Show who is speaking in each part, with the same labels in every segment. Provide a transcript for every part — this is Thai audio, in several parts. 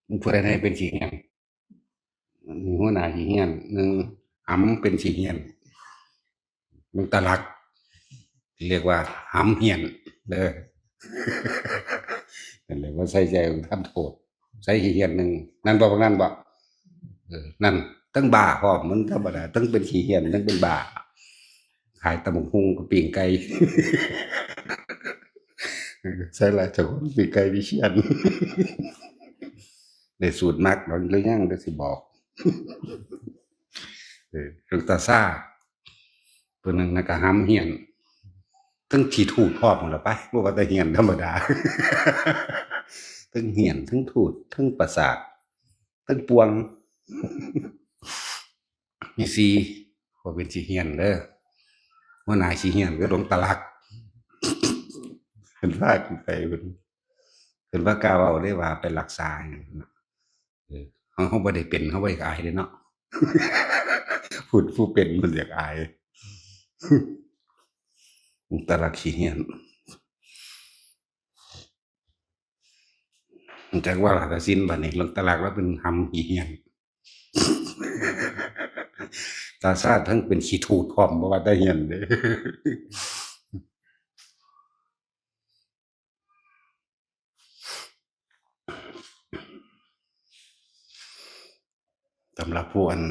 Speaker 1: มึงพูดอะไรเป็นขี้เหี้ยนมีหัวหน้าขี้เหี้ยนหนึ่งหำเป็นขี้เหี้ยนมึงตะลักเรียกว่าหำเหี้ยนเด้อนั่นเลยว่าใส่ใจทำโทษใส่ขี้เหี้ยนหนึ่งนั่นบอกนั่นบอกนั่นตั้งบ่าพร้อมมันธรรมดาตั้งเป็นขี้เหี้ยนตั้งเป็นบ่าขายตะมงหุงกับปีงไก่ใช่ละเจ้าของปีงไก่วิเชียนในสูตรมักเราเรื่องย่างได้สิบอกเรื่องตาซ่าตัวหนึ่งนะกะห้ำเหียนทั้งขีถูดพร้อมหมดแล้วไปบอกว่าแต่เหียนธรรมดาทั้งเหียนทั้งถูดทั้งประสาททั้งปวงมีซีพอเป็นชีเหียนเด้อว่านายชีเหียนก็ลงตะลักเป็นว่าไปเป็นว่ากาวเอาได้ว่าไปรักษาเขาไม่ได้เป็นเขาไม่อายเลยเนาะพูดผู้เป็นมันอยากอายตะลักชีเหียนจากว่าหลักสินบัดนี้ลงตะลักแล้วเป็นหำเหียนตาซาทั้งเป็นขี้ถูดพร้อมบ่ว่าแต่เหียนเด้สำหรับผู้อัน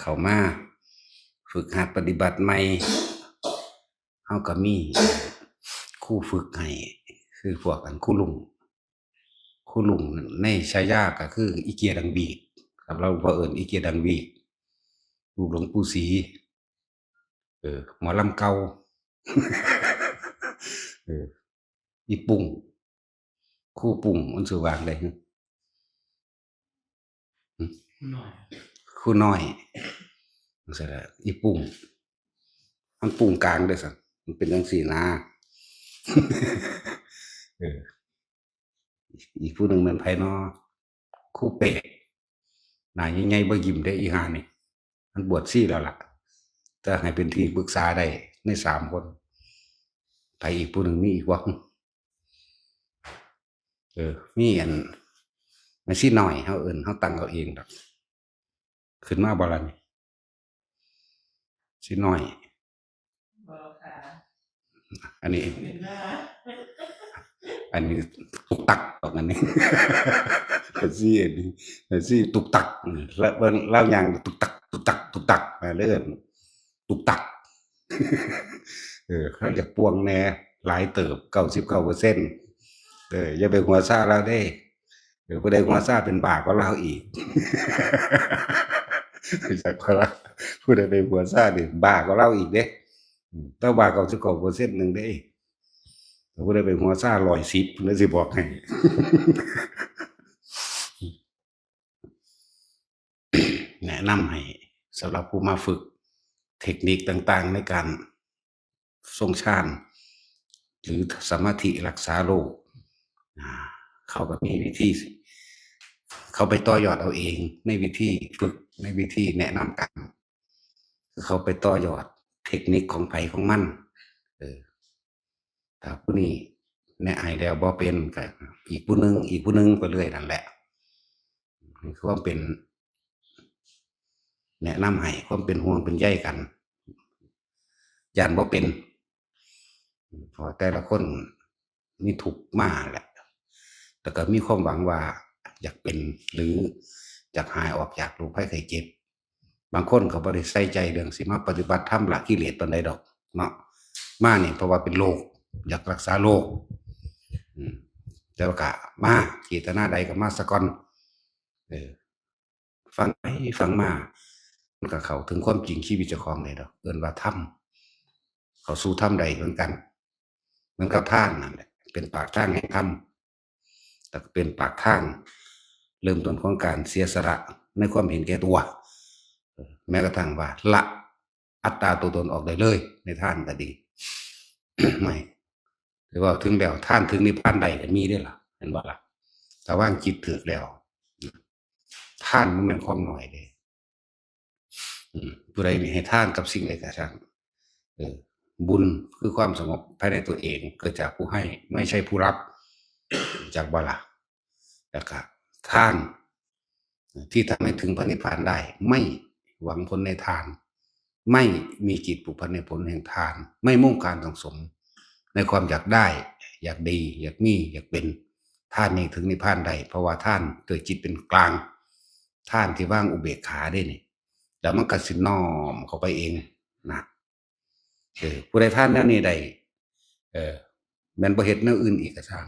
Speaker 1: เข้ามาฝึกหัดปฏิบัติใหม่เฮาก็มีครูฝึกให้คือพวกอันครูลุงในฉายาก็คืออีเกียดังบีดครับเราก็เอิ้นอีเกียดังบีดลูกหลวงปู่ศรีหมอลำเก่าเอออีปุ้งครูปุ้งมันสิว่าจั่งใดฮึครูน้อยจั่งซี้ล่ะอีปุ้งมันปุ้งกลางเด้อซั่นมันเป็นจังซี่นะเอออีกผู้หนึ่งแม่นไผน้อครูเป๊ะหน้าใหญ่ๆบ่ยิ้มได้อีห่านี่มันบวชชีแล้วล่ะแต่ให้เป็นที่ปรึกษาได้ใน3คนไผอีกผู้หนึ่งมีอีกบ่มีอันแม่ชีน้อยเฮาเอิ้นเฮาตั้งเอาเองดอกขึ้นมาบ่ล่ะนี่ชีน้อยอันนี้ตุกตักตรงอันนี้แม่ชีอันนี้แม่ชีตุกตักแล้วเบิ่งเล่าย่างตุกตักตุกตักตุกตักมาเลยเอิ้นตุกตักเขาอยากปวงแหน่หลายเติบ99%อย่าไปหัวซ่าเราเด้ผู้ใดหัวซ่าเป็นบาปก็เราอีกจากว่าผู้ใดไปหัวซ่านี่บาปก็เราอีกเด้ต้องบาป99%หนึ่งเด้ผู้ใดไปหัวซ่า110แล้วสิบอกให้แนะนำให้สำหรับผู้มาฝึกเทคนิคต่างๆในการทรงฌานหรือสมาธิรักษาโรคเขาก็มีวิธีเขาไปต่อยอดเอาเองในวิธีฝึกในวิธีแนะนำกันเขาไปต่อยอดเทคนิคของไผของมันถ้าผู้นี้แนะให้แล้วบ่เป็นก็อีกผู้หนึงไปเรื่อยนั่นแหละคือว่าเป็นแนะนำให้ความเป็นห่วงเป็นใยกันย่านบ่เป็นเพราะแต่ละคนมีทุกข์มาแหละแต่ก็มีความหวังว่าอยากเป็นหรืออยากหายออกจากโรคภัยไข้เจ็บบางคนเขาบ่ได้ใส่ใจเรื่องสิมาปฏิบัติธรรมละกิเลสปานใดดอกเนาะมานี่เพราะว่าเป็นโรคอยากรักษาโรคแต่ว่าก็มาเจตนาใดก็มาซะก่อนฟังไปฟังมามันก็เข้าถึงความจริงชีวิตเจ้าของได้ดอกเอิ้นว่าธรรมเข้าสู่ธรรมใดเหมือนกันเหมือนกับทางนั่นแหละเป็นปากทางแห่งธรรมแต่เป็นปากทางเริ่มต้นของการเสียสละในความเห็นแก่ตัวแม้กระทั่งว่าละอัตตาตัวตนออกได้เลยในท่านก็ดีไม่หรือว่าถึงแล้วท่านถึงนิพพานใดก็มีได้ล่ะเห็นว่าล่ะแต่ว่างจิตถึกแล้วท่านมันเป็นความหน่อยเลยผู้ใดมีให้ท่านกับสิ่งใดก็ช่างบุญคือความสงบภายในตัวเองเกิดจากผู้ให้ไม่ใช่ผู้รับ จากบ่ล่ะแล้วก็ท่านที่ทำให้ถึงพระนิพพานได้ไม่หวังผลในทานไม่มีจิตผูกพันในผลแห่งทานไม่มุ่งการสังสมในความอยากได้อยากดีอยากมีอยากเป็นท่านนี่ถึงนิพพานได้เพราะว่าท่านโดยจิตเป็นกลางท่านที่ว่างอุเบกขาได้นี่แล้วมันก็สิน้อมเข้าไปเองนะผู้ใดท่านแนวนี้ได้แม่นบ่เฮ็ดแนวอื่นอีกก็ช่าง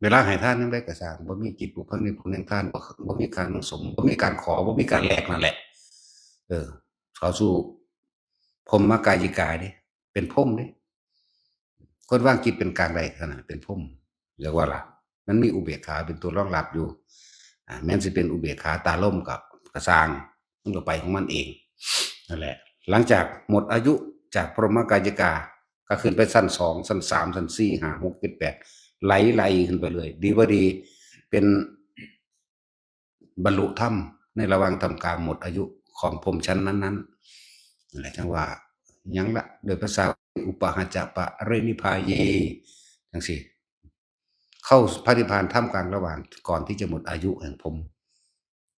Speaker 1: เวลาให้ทานจั่งใดก็สร้างบ่มีจิตผูกพันในผลแห่งทานบ่มีการสมบ่มีการขอบ่มีการแลกนั่นแหละเข้าสู่พรหมกายิกาเด้เป็นพรหมเด้คนวางจิตเป็นกลางได้ขนาดเป็นพรหมเรียกว่าล่ะมันมีอุเบกขาเป็นตัวรองรับอยู่แม้นสิเป็นอุเบกขาตาล่มกับกระสร้างมันก็ไปของมันเองนั่นแหละหลังจากหมดอายุจากพรหมกายิกาก็ขึ้นไปชั้น2ชั้น3ชั้น4 5 6 7 8ไหลขึ้นไปเลยดีบ่ดีเป็นบรรลุธรรมในระหว่างทำการหมดอายุของพรหมชั้นนั้นๆนั่นแหละจังว่ายังละโดยภาษาอุปหัจจะปะเรนิพาเยจังสิเข้าพระนิพพานท่ามกลางระหว่างก่อนที่จะหมดอายุแห่งพรหม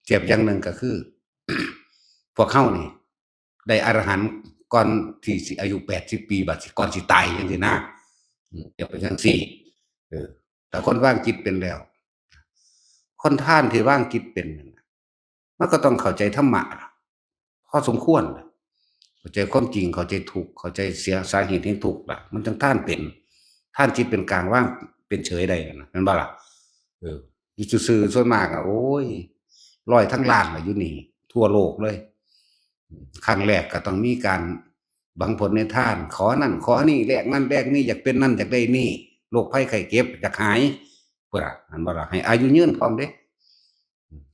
Speaker 1: เจ็บอย่างหนึ่งก็คือ พวกเข้านี่ได้อรหันต์ก่อนที่สิอายุ80 ปีบัดก่อนสิตายจังซี่นะเดี๋ยวไปจังซี่แต่คนว่างจิตเป็นแล้วคนท่านที่ว่างจิตเป็นมันก็ต้องเข้าใจธรรมะพอสมควรเข้าใจความจริงเข้าใจถูกเข้าใจเสียสาเหตุที่ถูกล่ะมันจังท่านเป็นท่านจิตเป็นกลางว่างเป็นเฉยได้นะนั่นบ่ล่ะอยู่ซื่อๆส่วนมากโอ้ยร้อยทั้งล้านอยู่นี่ทั่วโลกเลยครั้งแรกก็ต้องมีการบังผลในท่านขอนั่นขอนี่แลกนั่นแลกนี่อยากเป็นนั่นอยากได้นี่โรคภัยไข้เจ็บอยากหายเพื่ออันบ่ล่ะให้อายุยืนพร้อมเด้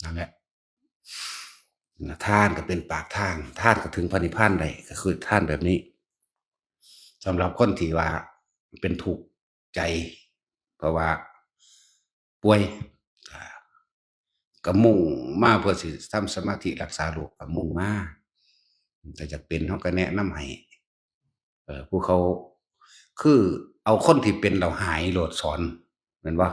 Speaker 1: นั่นแหละท่านก็เป็นปากทางท่านก็ถึงพระนิพพานได้ก็คือท่านแบบนี้สำหรับคนที่ว่าเป็นทุกข์ใจเพราะว่าป่วยก็มุ่งมาเพื่อสิทำสมาธิรักษาโรคก็มุ่งมาแต่จะเป็นเขาก็แนะนำให้ผู้เขาคือเอาคนที่เป็นเราหายโหลดสอนเหมือนว่า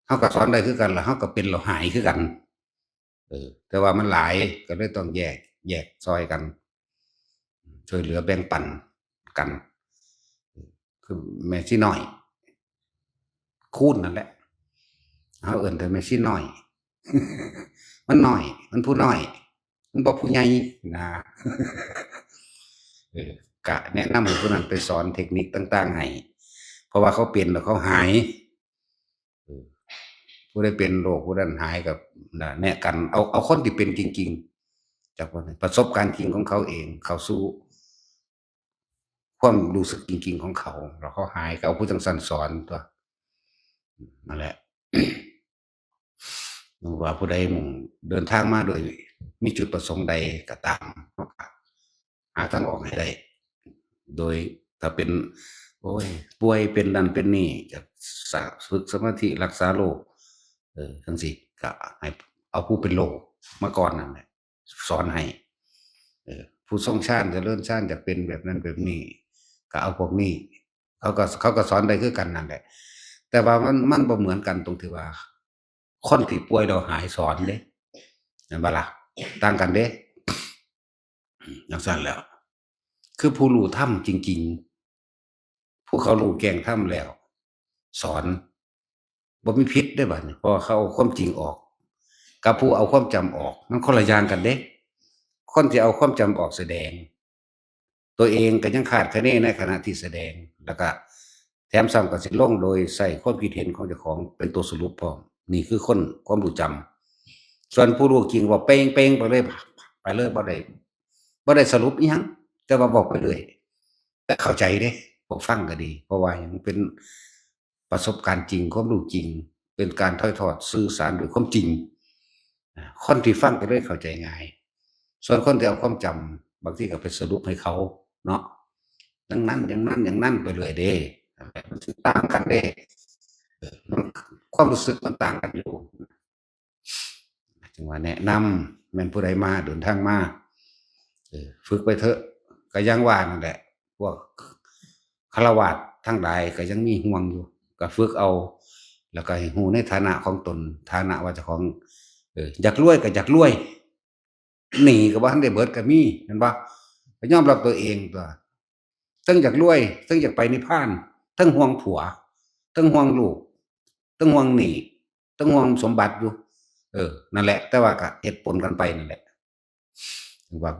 Speaker 1: เขาก็สอนได้คือกันแล้วเขาก็เป็นเราหายคือกันแต่ว่ามันหลายก็เลยต้องแยกซอยกันช่วยเหลือแบ่งปันกันคือแม่ชีน้อยคูณนั่นแหละเขาเอิ่นแต่แม่ชีน้อย มันน้อยมันผู้น้อยมันบอกผู้ใหญ่นะกะแนะนำให้ผู้นั้นไปสอนเทคนิคต่างๆให้เพราะว่าเขาเปลี่ยนแล้วเขาหายผู้ได้เป็นโรคผู้นั้นหายกับแนะกันเอาคนที่เป็นจริงๆจากประสบการณ์จริงของเขาเองเขาสู้ความรู้สึกจริงๆของเขาแล้วเขาหายก็เอาผู้จังสันสอนตัวนั่นแหละว่าผู้ใดมุ่งเดินทางมาโดยมีจุดประสงค์ใดก็ตามหาทางออกให้ได้โดยถ้าเป็นโอ้ยป่วยเป็นนั่นเป็นนี่จะฝึกสมาธิรักษาโรคทั้งสิก็ให้เอาผู้เป็นโรคมาก่อนนั่นแหละสอนให้ผู้ทรงชาติจะเริ่มชาติจะเป็นแบบนั้นแบบนี้ก็เอาพวกนี้เขาก็สอนได้คือกันนั่นแหละแต่ว่ามันบ่เหมือนกันตรงที่ว่าคนที่ป่วยเราหายสอนเด้เห็นบ่ล่ะต่างกันเด้อย่างนั้นแล้วคือผู้รู้ธรรมจริงๆผู้เขารู้แก่งธรรมแล้วสอนบ่มีพิษได้บัดนี้เพราะเขาเอาความจริงออกกับผู้เอาความจำออกมันคนละอย่างกันเด้คนที่เอาความจำออกแสดงตัวเองก็ยังขาดคะเนในขณะที่แสดงแล้วก็แถมซ้ำก็สิลงโดยใส่ความคิดเห็นของเจ้าของเป็นตัวสรุปพร้อมนี่คือคนความรู้จำส่วนผู้รู้จริงว่าเป้งๆไปเลยบ่ได้สรุปอิหยังแต่ว่าบอกไปเลยแต่เข้าใจเด้พวกฟังก็ดีเพราะว่าหยังเป็นประสบการณ์จริงความรู้จริงเป็นการถ่ายทอดสื่อสารด้วยความจริงคนที่ฟังก็เลยเข้าใจง่ายส่วนคนที่เอาความจำบางทีก็ไปสรุปให้เขาเนาะดังนั้นอย่างนั้นไปเลยเด้มันต่างกันเด้ความรู้สึกมันต่างกันอยู่จึงว่าแนะนำแม่นผู้ใดมาเดินทางมาฝึกไปเถอะก็ยังว่านั่นแหละพวกฆราวาส ทั้งหลายก็ยังมีห่วงอยู่ก็ฝึกเอาแล้วก็ให้ฮู้ในฐานะของตนฐานะว่าเจ้าของอยากรวยก็อยากรวยหนี้ก็บ่ทันได้เบิดก็มีแม่นบ่ก็ยอมรับตัวเองตั่วเทิงอยากรวยเทิงอยากไปนิพพานเทิงห่วงผัวเทิงห่วงลูกเทิงห่วงหนี้เทิงห่วงสมบัติอยู่นั่นแหละแต่ว่าก็เฮ็ดปนกันไปนั่นแหละ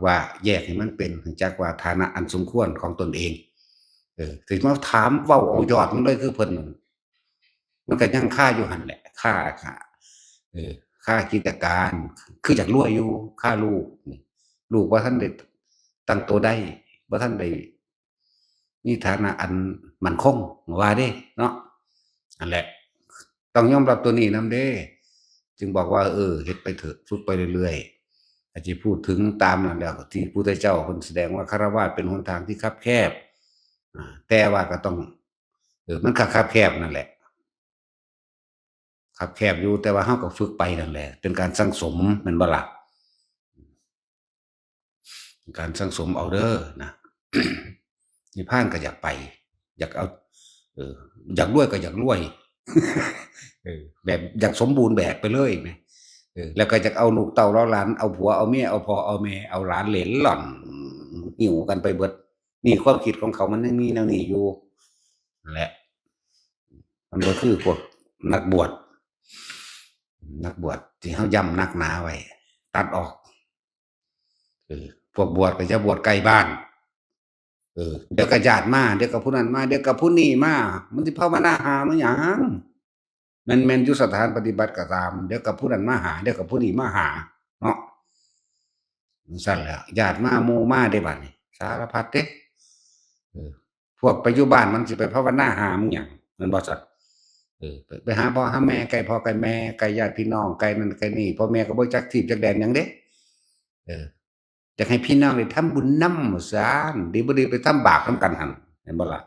Speaker 1: ว่าแยกให้มันเป็นรู้จักว่าฐานะอันสมควรของตนเองสิมาถามเว้าเอายอดมันเลยคือเพิ่นนั่นมันก็ยังคาอยู่หั่นแหละค่าเออค่ากิจการคืออยากรวยอยู่ค่าลูกนี่ลูกบ่ทันได้ตั้งตัวได้บ่ทันได้มีฐานะอันมั่นคงว่าเด้เนาะนั่นแหละต้องยอมรับตัวนี้นำเด้จึงบอกว่าเฮ็ดไปเถอะฝึกไปเรื่อยๆถ้าสิพูดถึงตามนั้นแล้วที่พุทธเจ้าเพิ่นแสดงว่าฆราวาสเป็นหนทางที่คับแคบแต่ว่าก็ต้องมันก็คับแคบนั่นแหละคับแคบอยู่แต่ว่าเราก็ฝึกไปนั่นแหละเป็นการสั่งสมแม่นบ่ล่ะการสั่งสมเอาเด้อนะ นิพพานก็อยากไปอยากเอาเอออยากรวยก็อยากรวยแบบอยากสมบูรณ์แบบไปเลยไหมแล้วก็อยากเอาลูกเต้าเล้าหลานเอาผัวเอาเมียเอาพ่อเอาแม่เอาหลานเหลนหล่อนหิวกันไปเบิดนี่ความคิดของเขามันยังมีแนวนี้อยู่นั่นแหละมันก็คือพวกนักบวชที่เขาย่ำนักหนาไว้ตัดออกพวกบวชก็จะบวชไกลบ้านเดี๋ยวก็ญาติมาเดี๋ยวก็ผู้นั้นมาเดี๋ยวก็ผู้นี้มามันสิภาวนาหามันหยังแม่นอยู่สถานปฏิบัติก็ตามเดี๋ยวก็ผู้นั้นมาหาเดี๋ยวก็ผู้นี้มาหาเนาะสั่นแหล้วญาติมาหมู่มาได้บัดนี้สารพัดเด้พวกไปอยู่บ้านมันสิไปภาวนาหามึงหยังมันบ่ซั่นไปหาพ่อหาแม่ไกลพ่อไกลแม่ไกลญาติพี่น้องไกลนั่นไกลนี่พ่อแม่ก็บ่จักทีบจักแดนหยังเด้เอออยากให้พี่น้องได้ทำบุญนำว่าซั่นดีบ่ดีไปทำบาปนำกันหั่นแม่นบ่ล่ะ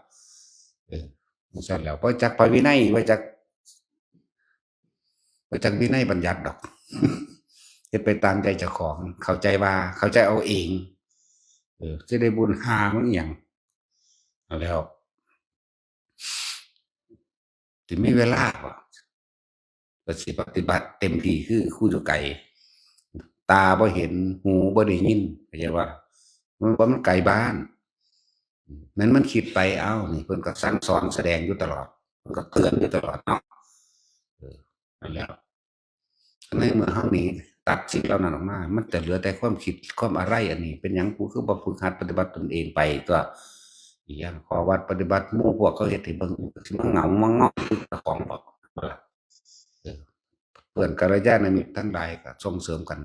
Speaker 1: จั่งซั้นแหล้วบ่จักพระวินัยบ่จักวินัยบัญญัติดอกเฮ็ดไปตามใจเจ้าของเข้าใจว่าเข้าใจเอาเองสิได้บุญหามันอิหยังเอาแล้วสิมีเวลาบ่ก็สิปฏิบัติเต็มที่คือครูอยู่ไกลตาบ่เห็นหูบ่ได้ยินเข้าใจบ่มันไกลบ้านนั้นมันคิดไปเอ้านี่เพิ่นก็สั่งสอนแสดงอยู่ตลอดเพิ่นก็เตือนอยู่ตลอดเนาะนั่นแหละในเมื่อเฮานี่ตัดสิ่งเหล่านั้นออกมามันจะเหลือแต่ความคิดความอะไรอันนี้เป็นหยังกูคือบ่ฝึกหัดปฏิบัติตนเองไปตัวอีหยังขอวัดปฏิบัติหมู่พวกเขาเฮ็ดให้เบิ่งสิมาเหงามาง้อเจ้าของบ่ล่ะเพื่อนกัลยาณมิตรทั้งหลายก็ส่งเสริมกั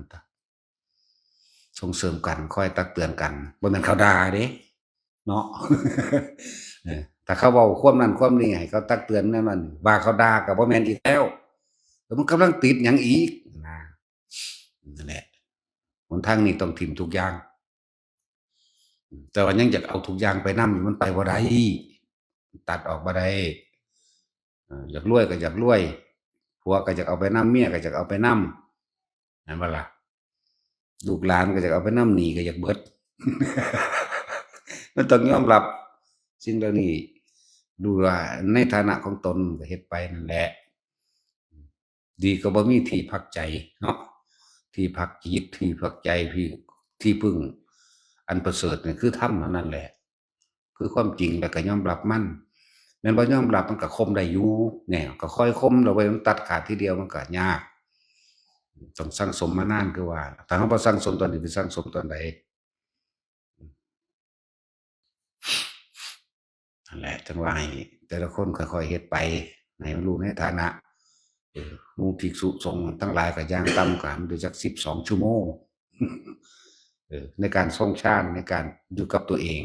Speaker 1: นคอยตักเตือนกันบ่แม่นเขาด่าเด้เนาะถ้าเขาเว้าความนั้นความนี้ให้เขาตักเตือนแนวนั้นว่าเขาด่าก็บ่แม่นอีกแล้วมันกำลังติดหยังอีกนะนั่นแหละหนทางนี้ต้องทิ่มทุกอย่างแต่ว่ายังอยากเอาทุกอย่างไปนำอยู่มันไปบ่ได้ตัดออกบ่ได้อยากรวยก็อยากรวยผัวก็อยากเอาไปนำเมียก็อยากเอาไปนำแม่นบ่ล่ะลูกหลานก็อยากเอาไปนำหนี้ก็อยากเบิด มันต้องยอมรับสิ่งเหล่านี้ดูว่าในฐานะของตนก็เฮ็ดไปนั่นแหละดีก็บ่มีที่พักใจเนาะที่พักจิตที่พักใจที่พึ่งอันประเสริฐนี่คือธรรมเท่านั้นแหละคือความจริงแล้วก็ยอมรับมันแม้นบ่ยอมรับมันก็ข่มได้อยู่แนวก็ค่อยข่มแล้วไว้มันตัดขาดทีเดียวมันก็ยากต้องสั่งสมมานานคือว่าถ้าเฮาบ่สั่งสมตอนนี้สิสั่งสมตอนใดนั่นแหละจังว่าให้แต่ละคนค่อยๆเฮ็ดไปให้มันรู้ในฐานะหมู่ภิกษุสงฆ์ทั้งหลายก็อย่างต่ำก็ให้มันได้จัก12ชั่วโมงในการทรงฌานในการอยู่กับตัวเอง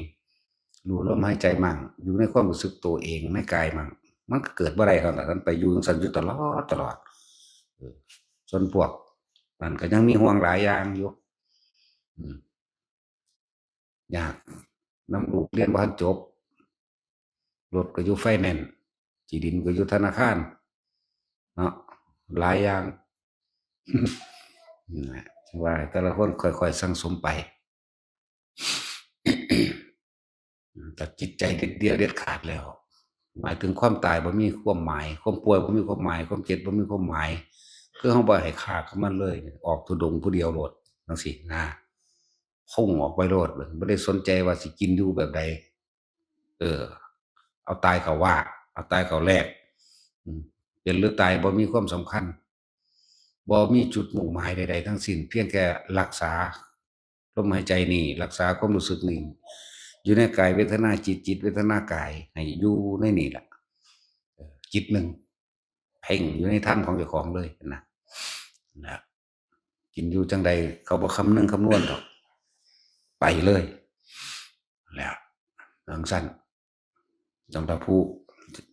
Speaker 1: รู้ลมหายใจมั่งอยู่ในความรู้สึกตัวเองในกายมั่งมันก็เกิดบ่ได้เท่านั้นมันไปอยู่จั่งซั้นอยู่ตลอดส่วนพวกนั้นก็ยังมีห่วงหลายอย่างอยู่ยากนำลูกเรียนบ่ทันจบรถก็อยู่ไฟแนนซ์ที่ดินก็อยู่ธนาคารเนาะหลายอย่าง นั่นแหละว่าให้แต่ละคนค่อยๆสั่งสมไป แต่จิตใจเด็ดเดี่ยวเด็ดขาดแล้ว หมายถึงความตายบ่มีความหมายความป่วยบ่มีความหมายความเจ็บบ่มีความหมายคือเฮาบ่ให้ค่ากับมันเลยออกธุดงค์ผู้เดียวโลดจังซี่นะพุ่งออกไปโลดบ่ได้สนใจว่าสิกินอยู่แบบใดเออเอาตายเข้าว่าเอาตายเข้าแลกเป็นหรือตายบ่มีความสำคัญบ่มีจุดมุ่งหมายใดๆทั้งสิ้นเพียงแค่รักษาลมหายใจนี่รักษาความรู้สึกนี่อยู่ในกายเวทนาจิตจิตเวทนากายให้อยู่ในนี่แหละจิตหนึ่งเพ่งอยู่ในถ้ำของเจ้าของเลยนะกินอยู่จังใดเขาบอกคำนึงคำนวณหรอกไปเลยแล้วหลังสั้นสำหรับผู้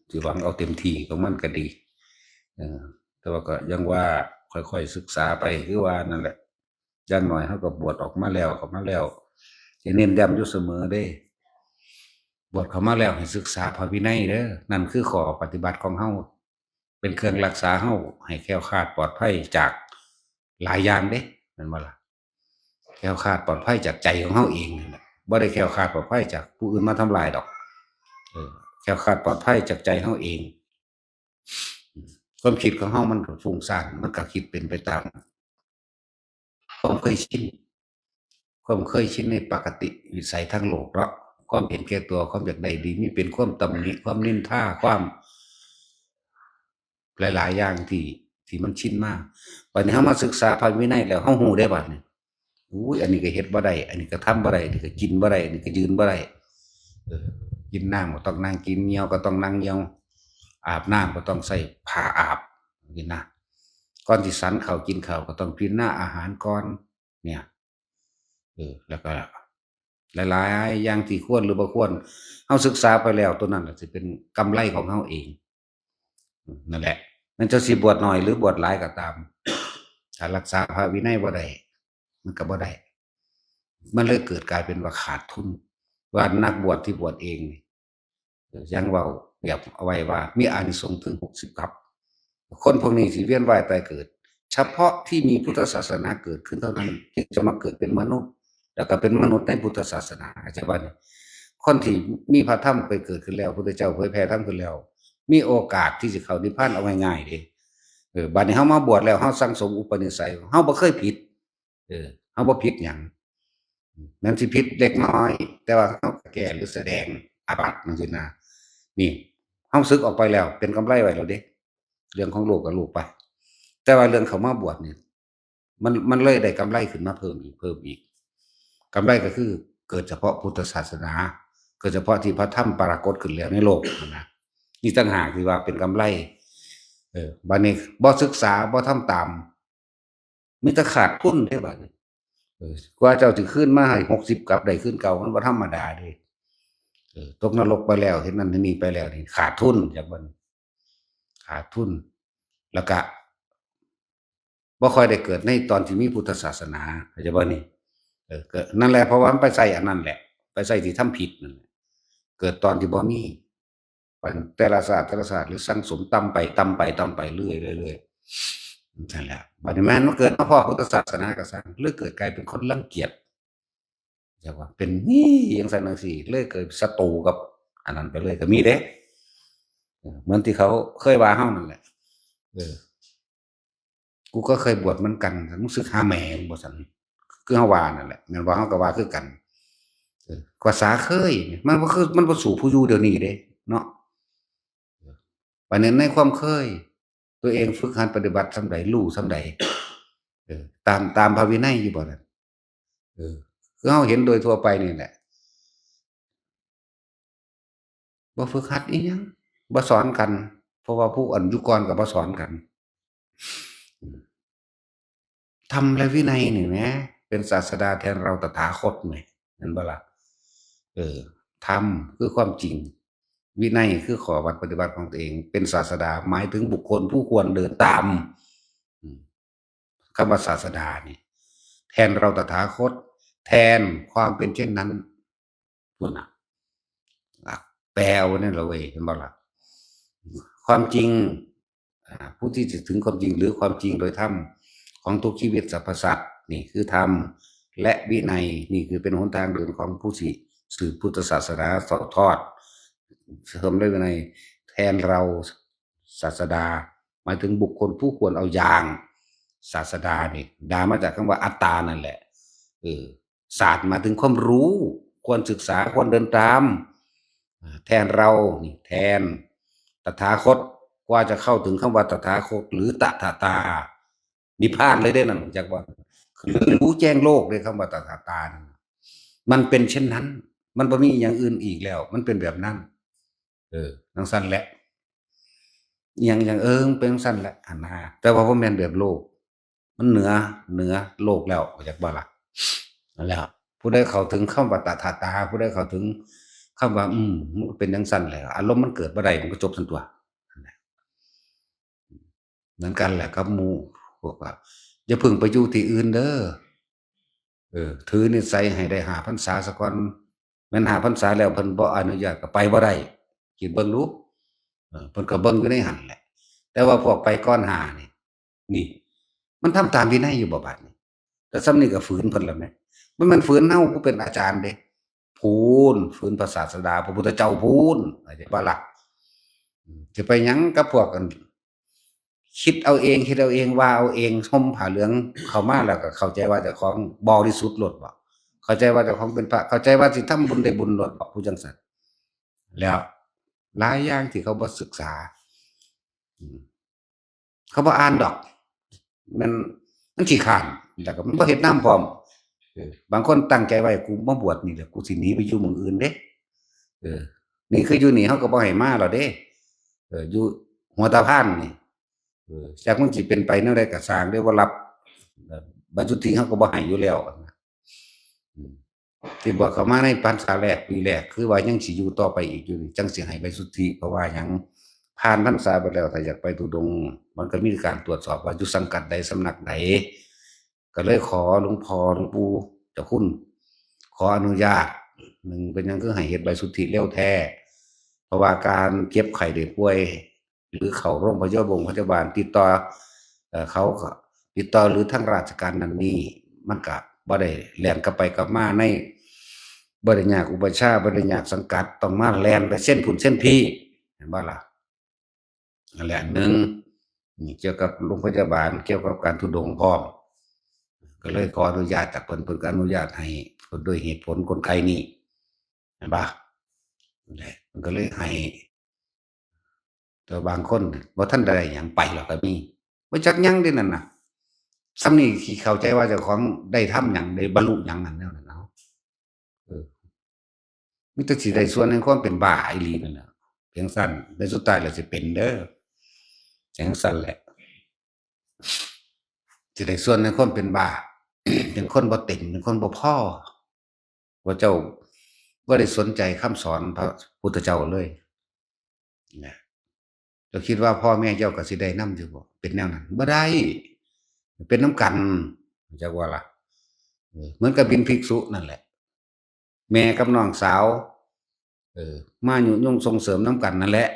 Speaker 1: ที่หวังเอาเต็มที่ก็มันก็ดีแต่ว่าก็ยังว่าค่อยๆศึกษาไปคือว่านั่นแหละอย่างหน่อยเขาก็บวชออกมาแล้วจะเน้นย้ำอยู่เสมอได้บวชเข้ามาแล้วให้ศึกษาพระวินัยเด้อนั่นคือข้อปฏิบัติของเฮาเป็นเครื่องรักษาเฮาให้แคล้วคลาดปลอดภัยจากหลายอย่างเด้นั่นบ่ล่ะแคล้วคลาดปลอดภัยจากใจของเฮาเองนั่นแหละบ่ได้แคล้วคลาดปลอดภัยจากผู้อื่นมาทำลายดอกแคล้วคลาดปลอดภัยจากใจเฮาเองความคิดของเฮามันก็ฟุ้งซ่านมันก็คิดเป็นไปตามความเคยชินในปกติวิสัยทางโลกเนาะความเห็นแก่ตัวความอยากได้ดีมีเป็นความตำหนิความนินทาความหลายๆอย่างที่มันชินมากบัดนี้เฮามาศึกษาพระวินัยแล้วเฮาฮู้ได้บัดนี้อุ้ยอันนี้ก็เฮ็ดบ่ได้อันนี้ก็ทำบ่ได้อันนี้ก็กินบ่ได้อันนี้ก็ยืนบ่ได้กินน้ำก็ต้องนั่งกินเหี่ยวก็ต้องนั่งเหี่ยวอาบน้ำก็ต้องใส่ผ้าอาบนี่นะก่อนที่สันข้าวกินข้าวก็ต้องพิจารณาอาหารก่อนเนี่ยแล้วก็หลายๆอย่างที่ควรหรือบ่ควรเฮาศึกษาไปแล้วตัวนั้นแหละสิเป็นกำไรของเฮาเองนั่นแหละมันจะสิบวชน้อยหรือบวชหลายก็ตามถ้ารักษาพระวินัยบ่ได้มันก็บ่ได้มันเลยเกิดกลายเป็นว่าขาดทุนว่านักบวชที่บวชเองนี่ยังเว้าแบบเอาไว้ว่ามีอานิสงส์ถึง60กับคนพวกนี้สิเวียนว่ายตายเกิดเฉพาะที่มีพุทธศาสนาเกิดขึ้นเท่านั้นจึงจะมาเกิดเป็นมนุษย์แล้วก็เป็นมนุษย์ในพุทธศาสนาใช่ป่ะเนี่ยคนที่มีพระธรรมไปเกิดขึ้นแล้วพุทธเจ้าเผยแผ่ธรรมขึ้นแล้วมีโอกาสที่จะเข้านิพพานเอาง่ายๆเด้บัดนี้เฮามาบวชแล้วเฮาสั่งสมอุปนิสัยเฮาบ่เคยผิดเฮาบ่ผิดหยังมันสิผิดเล็กน้อยแต่ว่าเฮาก็แก้หรือแสดงอาบัติจังซี่นะนี่เฮาสึกออกไปแล้วเป็นกำไรไว้แล้วเด้เรื่องของโลกก็โลกไปแต่ว่าเรื่องเข้ามาบวชนี่มันเลยได้กำไรขึ้นมาเพิ่มอีกกำไรก็คือเกิดเฉพาะพุทธศาสนาเกิดเฉพาะที่พระธรรมปรากฏขึ้นแล้วในโลกนะนี่ต่างหากที่ว่าเป็นกำไรบัดนี้บ่ศึกษาบ่ทำตามมีแต่ขาดทุนเด้บัดนี้กว่าเจ้าสิคืนมาให้60กลับได้คืนเก่ามันบ่ธรรมดาเด้ตกนรกไปแล้วเฮ็ดนั่นเฮ็ดนี่ไปแล้วนี่ขาดทุนจากมันขาดทุนแล้วก็บ่ค่อยได้เกิดในตอนที่มีพุทธศาสนาเข้าใจบ่นี่ก็นั่นแหละเพราะว่ามันไปใส่อันนั้นแหละไปใส่ที่ทำผิดนั่นเกิดตอนที่บ่มีแต่ละศาสตร์หรือสังสมตำไปเรื่อยๆนั่นแหละบัดนี้แม่นมาเกิดมาพ้อพุทธศาสนาก็ซังเลยเกิดกลายเป็นคนรังเกียจจักว่าเป็นงี้จังซั่นจังซี่เลยเกิดศัตรูกับอันนั้นไปเลยก็มีเด้เหมือนที่เขาเคยว่าเฮานั่นแหละกูก็เคยบวชเหมือนกันมึงศึกหาแหม่มึงบ่ซั่นคือเฮาว่านั่นแหละแม่นบ่เฮาก็ว่าคือกันภาษาเคยมันบ่คือมันบ่สู่ผู้อยู่เดี๋ยวนี้เด้เนาะบัดนี้ในความเคยตัวเองฝึกหัดปฏิบัติส่ำใดรู้ส่ำใดตามพระวินัยอยู่บ่นั่นคือเฮาเห็นโดยทั่วไปนี่แหละบ่ฝึกหัดอิหยังบ่สอนกันเพราะว่าผู้อันอยู่ก่อนก็บ่สอนกันธรรมและวินัยนี่แหมเป็นศาสดาแทนเราตถาคตแหมแม่นบ่ล่ะธรรมคือความจริงวินัยคือข้อวัดปฏิบัติของตัวเองเป็นศาสดาหมายถึงบุคคลผู้ควรเดินตามคำว่าศาสดานี่แทนเราตถาคตแทนความเป็นเช่นนั้นพุ่นน่ะแปลเอานั่นละเว้ยเห็นบ่ล่ะความจริงผู้ที่จะถึงความจริงหรือความจริงโดยธรรมของทุกชีวิตสรรพสัตว์นี่คือธรรมและวินัยนี่คือเป็นหนทางเดินของผู้ที่สืบพุทธศาสนาทอดเสริมด้วยวินัย แทนเราศาสดาหมายถึงบุคคลผู้ควรเอาอย่างศาสดานี่ดามาจากคำว่าอัตตานั่นแหละศาสตร์มาถึงความรู้ควรศึกษาควรเดินตามแทนเรานี่แทนตถาคตกว่าจะเข้าถึงคำว่าตถาคตหรือตถาตานิพพานเลยได้นั่นจากว่าคือรู้แจ้งโลกเลยคำว่าตถาตามันเป็นเช่นนั้นมันไม่มีอย่างอื่นอีกแล้วมันเป็นแบบนั้นทั้งสั้นแหละอย่างเป็นสั้นแหละอันนาแต่ว่าแม่นแบบโลกมันเหนือโลกแล้วจากบ่ล่ะนั่นแหละผู้ใดเข้าถึงคำว่าตถาตาผู้ใดเข้าถึงคำว่ามันเป็นจังสั้นแหละอารมณ์มันเกิดบ่ได้มันก็จบทันตัวเหมือนกันแหละครับหมู่พวกว่าอย่าพึ่งไปอยู่ที่อื่นเด้อถือนิสัยให้ได้5 พรรษาซะก่อนแม่น5 พรรษาแล้วเพิ่นบ่อนุญาตก็ไปบ่ได้คิดเบิ่งดูเพิ่นก็เบิ่งอยู่ในหันแหละแต่ว่าพวกไปก่อน5นี่มันทำตามวินัยอยู่บ่บัดนี้แต่ซ้ำนี่ก็ฝืนเพิ่นแล้วแหมมันฝืนเฮาผู้เป็นอาจารย์เด้พูนฝืนพระศาสดาพระพุทธเจ้าพูนเข้าใจบ่ล่ะสิไปหยังกับพวกกันคิดเอาเองว่าเอาเองห่มผ้าเหลืองเข้ามาแล้วก็เข้าใจว่าเจ้าของบริสุทธิ์โลดบ่เข้าใจว่าเจ้าของเป็นพระเข้าใจว่าสิทำบุญได้บุญโลดบ่ผู้จังซั่นแล้วหลายอย่างที่เขาบ่ศึกษาเขาบ่อ่านดอกมันขี้คร้านแล้วก็มันบ่เฮ็ดนำพร้อมบางคนตั้งใจไว้กูมาบวชนี่แหละกูสิหนีไปอยู่เมืองอื่นเด้นี่คืออยู่นี่เฮาก็บ่ให้มาแล้วเด้อยู่หัวตะพานนี่จากมันสิเป็นไปแนวใดก็สร้างเด้อบ่รับบัดสุทธิเฮาก็บ่ให้อยู่แล้วที่บวชเข้ามาในพรรษาแรกปีแรกคือว่ายังสิอยู่ต่อไปอีกอยู่จังสิให้ใบสุทธิเพราะว่าหยังผ่านพรรษาไปแล้วถ้าอยากไปธุดงค์มันก็มีการตรวจสอบว่าอยู่สังกัดใดสำนักใดก็เลยขอหลวงพ่อหลวงปู่เจ้าคุณขออนุญาต1เป็นหยังคือให้เฮ็ดใบสุทธิเร็วแท้เพราะว่าการเจ็บไข้ได้ป่วยหรือเข้าโรงพยาบาลติดต่อเขาก็ติดต่อหรือทางราชการนั้นนี้มันก็บ่ได้แล่นกลับไปกลับมาในบ่ได้ยากอุปชฌาย์บ่ได้ยากสังกัดต้องมาแล่นไปเส้นพุ่นเส้นพี่เห็นบ่ล่ะนั่นแหละ1นี่เกี่ยวกับโรงพยาบาลเกี่ยวกับการธุดงค์พร้อมก็เลยขออนุญาตจากเพิ่นก็อนุญาตให้ด้วยเหตุผลกลไกนี้เห็นบ่นั่นแหละมันก็เลยให้แต่บางคนบ่ทันได้หยังไปแล้วก็มีบ่จักหยังเดะนั่นน่ะส่ำนี้สิเข้าใจว่าเจ้าของได้ทำหยังได้บรรลุหยังนั่นแนวนั้นเนาะมีแต่สิได้ส่วนแห่งความเป็นบ้าอีหลีนั่นแหละเพียงซั่นและสุดท้ายแล้วสิเป็นเด้อจังซั่นแหละสิได้ส่วนในความเป็นบ้า เป็นคนบ่เต็มเป็นคนบ่พอว่าเจ้าบ่ได้สนใจคำสอนพระพุทธเจ้าเลยนะเจ้าคิดว่าพ่อแม่เจ้าก็สิได้นำอยู่บ่เป็นแนวนั้นบ่ได้เป็นนำกันจักว่าล่ะเหมือนกับบิณฑิกษุนั่นแหละแม่กับน้องสาวมายุยงส่งเสริมนำกันนั่นแหละ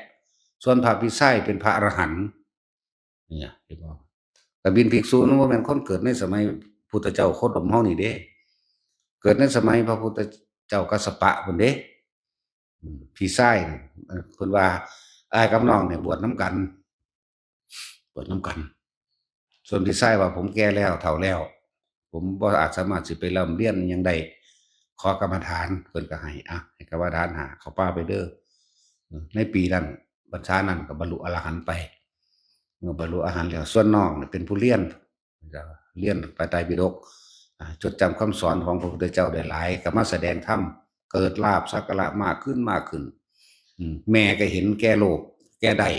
Speaker 1: ส่วนพระพิไสเป็นพระอรหันต์เนี่ยเห็นบ่ก็บิณฑิกษุนั้นบ่แม่นคนเกิดในสมัยพุทธเจ้าโคดมเฮานี่เด้เกิดในสมัยพระพุทธเจ้ากัสสปะพุ่นเด้พี่ชายเพิ่นว่าอ้ายกับน้องเนี่ยบวชนำกันส่วนพี่ชายว่าผมแก่แล้วเฒ่าแล้วผมบ่อาจสามารถสิไปร่ำเรียนหยังได้ขอกรรมฐานเพิ่นก็ให้ให้กรรมฐานเข้าป่าไปเด้อในปีนั้นพรรษานั้นก็บรรลุอรหันต์ไปเมื่อบรรลุอรหันต์แล้วส่วนน้องเป็นผู้เรียนพระไตรปิฎกจดจำคำสอนของพระพุทธเจ้าได้หลายก็มาแสดงธรรมเกิดลาภสักการะมากขึ้นแม่ก็เห็นแก่โลภแก่ได้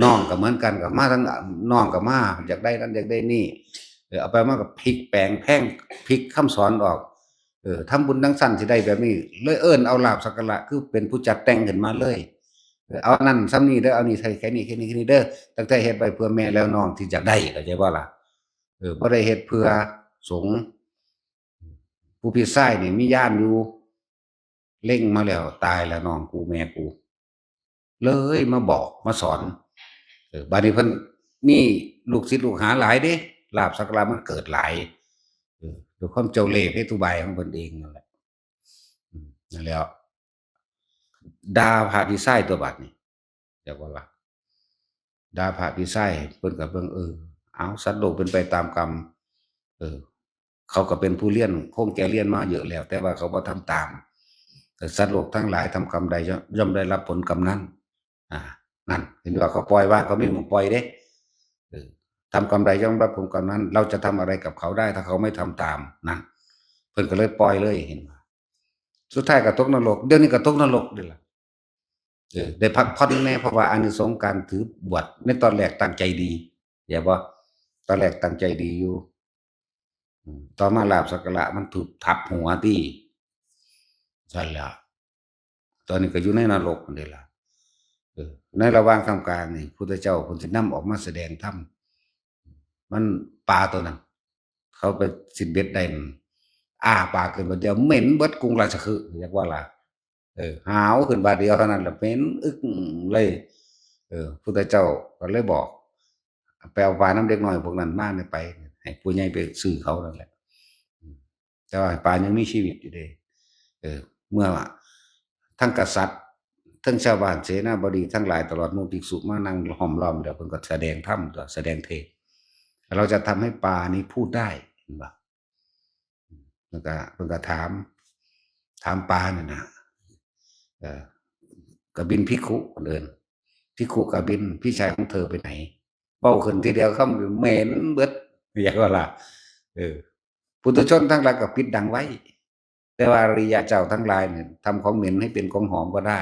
Speaker 1: น้องก็เหมือนกันก็มาทั้งน้องก็มาอยากได้นั้นอยากได้นี่เอาไปมาก็พลิกแปลงแพร่งพลิกคำสอนออกทำบุญจังซั่นสิได้แบบนี้เลยเอิ้นเอาลาภสักการะคือเป็นผู้จัดแต่งขึ้นมาเลยเอานั่นซ้ำนี้เด้อเอานี่ใส่แค่นี้เด้อตั้งแต่เฮ็ดไว้เพื่อแม่แล้วน้องที่อยากได้เข้าใจบ่ล่ะบ่ได้เฮ็ดเพื่อสงฆ์ผู้พี่ชายนี่มีญาณอยู่เล็งมาแล้วตายแล้วน้องกูแม่กูเลยมาบอกมาสอนบัดนี้เพิ่นมีลูกศิษย์ลูกหาหลายเด้ลาภสักการะมันเกิดหลายด้วยความเจ้าเล่ห์เพทุบายของเพิ่นเองนั่นแหละนั่นแล้วด่าพระพี่ชายตัวบัดนี้ อยากว่าล่ะด่าพระพี่ไส้เพิ่นก็เบิ่งเอาสัตว์โลกเป็นไปตามกรรมเออเขาก็เป็นผู้เรียนคงแก่เรียนมาเยอะแล้วแต่ว่าเขาบ่ทำตามแต่สัตว์โลกทั้งหลายทำกรรมใดย่อมได้รับผลกรรมนั้นอ่านั่นเห็นว่าเขาปล่อยว่าเขาไม่หมปล่อยเด้เออทำกรรมใดย่อมรับผลกรรมนั้นเราจะทำอะไรกับเขาได้ถ้าเขาไม่ทำตามนั่นเพิ่นก็เลยปล่อยเลยเห็นว่าสุดท้ายก็ตกนรกเดี๋ยวนี้ก็ตกนรกนี่ล่ะได้พักผ่อนแน่เพราะว่าอานิสงส์การถือบวชในตอนแรกตั้งใจดีอย่าบ่ตอนแรกตั้งใจดีอยู่ต่อมาลาภสักการะมันถูกทับหัวติซั่นแหล้วตอนนี้ก็อยู่ในนรกนั่นเด้ล่ะในระหว่างท่ามกลางนี่พุทธเจ้าเพิ่นสินำออกมาแสดงธรรมมันปลาตัวนั้นเขาไปสิเบ็ดได้นั่นอ้าปากขึ้นบัดเดียวเหม็นเบิดกรุงราชคฤห์เรียกว่าล่ะหาวขึ้นบาดเดียวเท่านั้นแหละเหม็นอึกเลยพุทธเจ้าก็เลยบอกไปเอาปลาน้ำเด็กน้อยพวกนั้นมาเนี่ยไปให้ผู้ใหญ่ไปซื้อเขานั่นแหละแต่ว่าปลายังมีชีวิตอยู่เด้เมื่อทั้งกษัตริย์ทั้งชาวบ้านเสนาบดีทั้งหลายตลอดหมู่ภิกษุมานั่งห้อมล้อมเดี๋ยวเพิ่นก็แสดงธรรมตัวแสดงเทศน์เราจะทำให้ปลานี้พูดได้เห็นบ่เพิ่นก็ถามปลานั่นน่ะกบินภิกขุคนเอิ้นภิกขุกบินพี่ชายของเธอไปไหนเว้าขึ้นทีเดียวคำเหม็นเบิดเรียกว่าล่ะปุถุชนทั้งหลายก็ปิดดังไว้แต่ว่าอริยเจ้าทั้งหลายเนี่ยทำของเหม็นให้เป็นของหอมก็ได้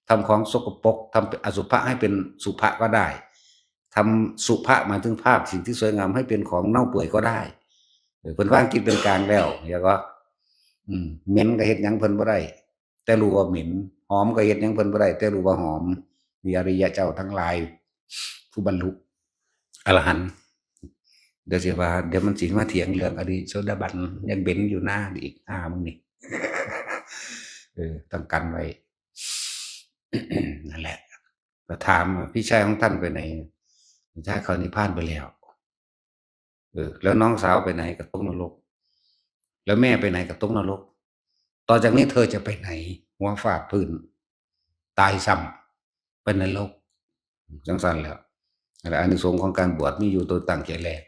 Speaker 1: ทำของสกปรกทำอสุภะให้เป็นสุภะก็ได้ทำสุภะหมายถึงภาพสิ่งที่สวยงามให้เป็นของเน่าเปื่อยก็ได้เพิ่นวางจิตเป็นกลางแล้วเรียกว่าเหม็นก็เฮ็ดหยังเพิ่นบ่ได้แต่รู้ว่าเหม็นหอมก็เฮ็ดหยังเพิ่นบ่ได้แต่รู้ว่าหอมนี่อริยเจ้าทั้งหลายผู้บรรลุอรหันต์เดี๋ยวสิว่าเดี๋ยวมันสิมาเถียงเรื่องอดีตโสดาบันยังเบ้นอยู่หน้าอีกมึงนี่ต้องกันไว้ นั่นแหละก็ถามพี่ชายของท่านไปไหนพี่ชายเขานิพพานไปแล้วแล้วน้องสาวไปไหนก็ตกนรกแล้วแม่ไปไหนก็ตกนรกต่อจากนี้เธอจะไปไหนหัวฟาดพื้นตายซ้ำเป็นนรกจังซั่นแล้วอานิสงส์ของการบวชมีอยู่ตัวตั้งใจแรก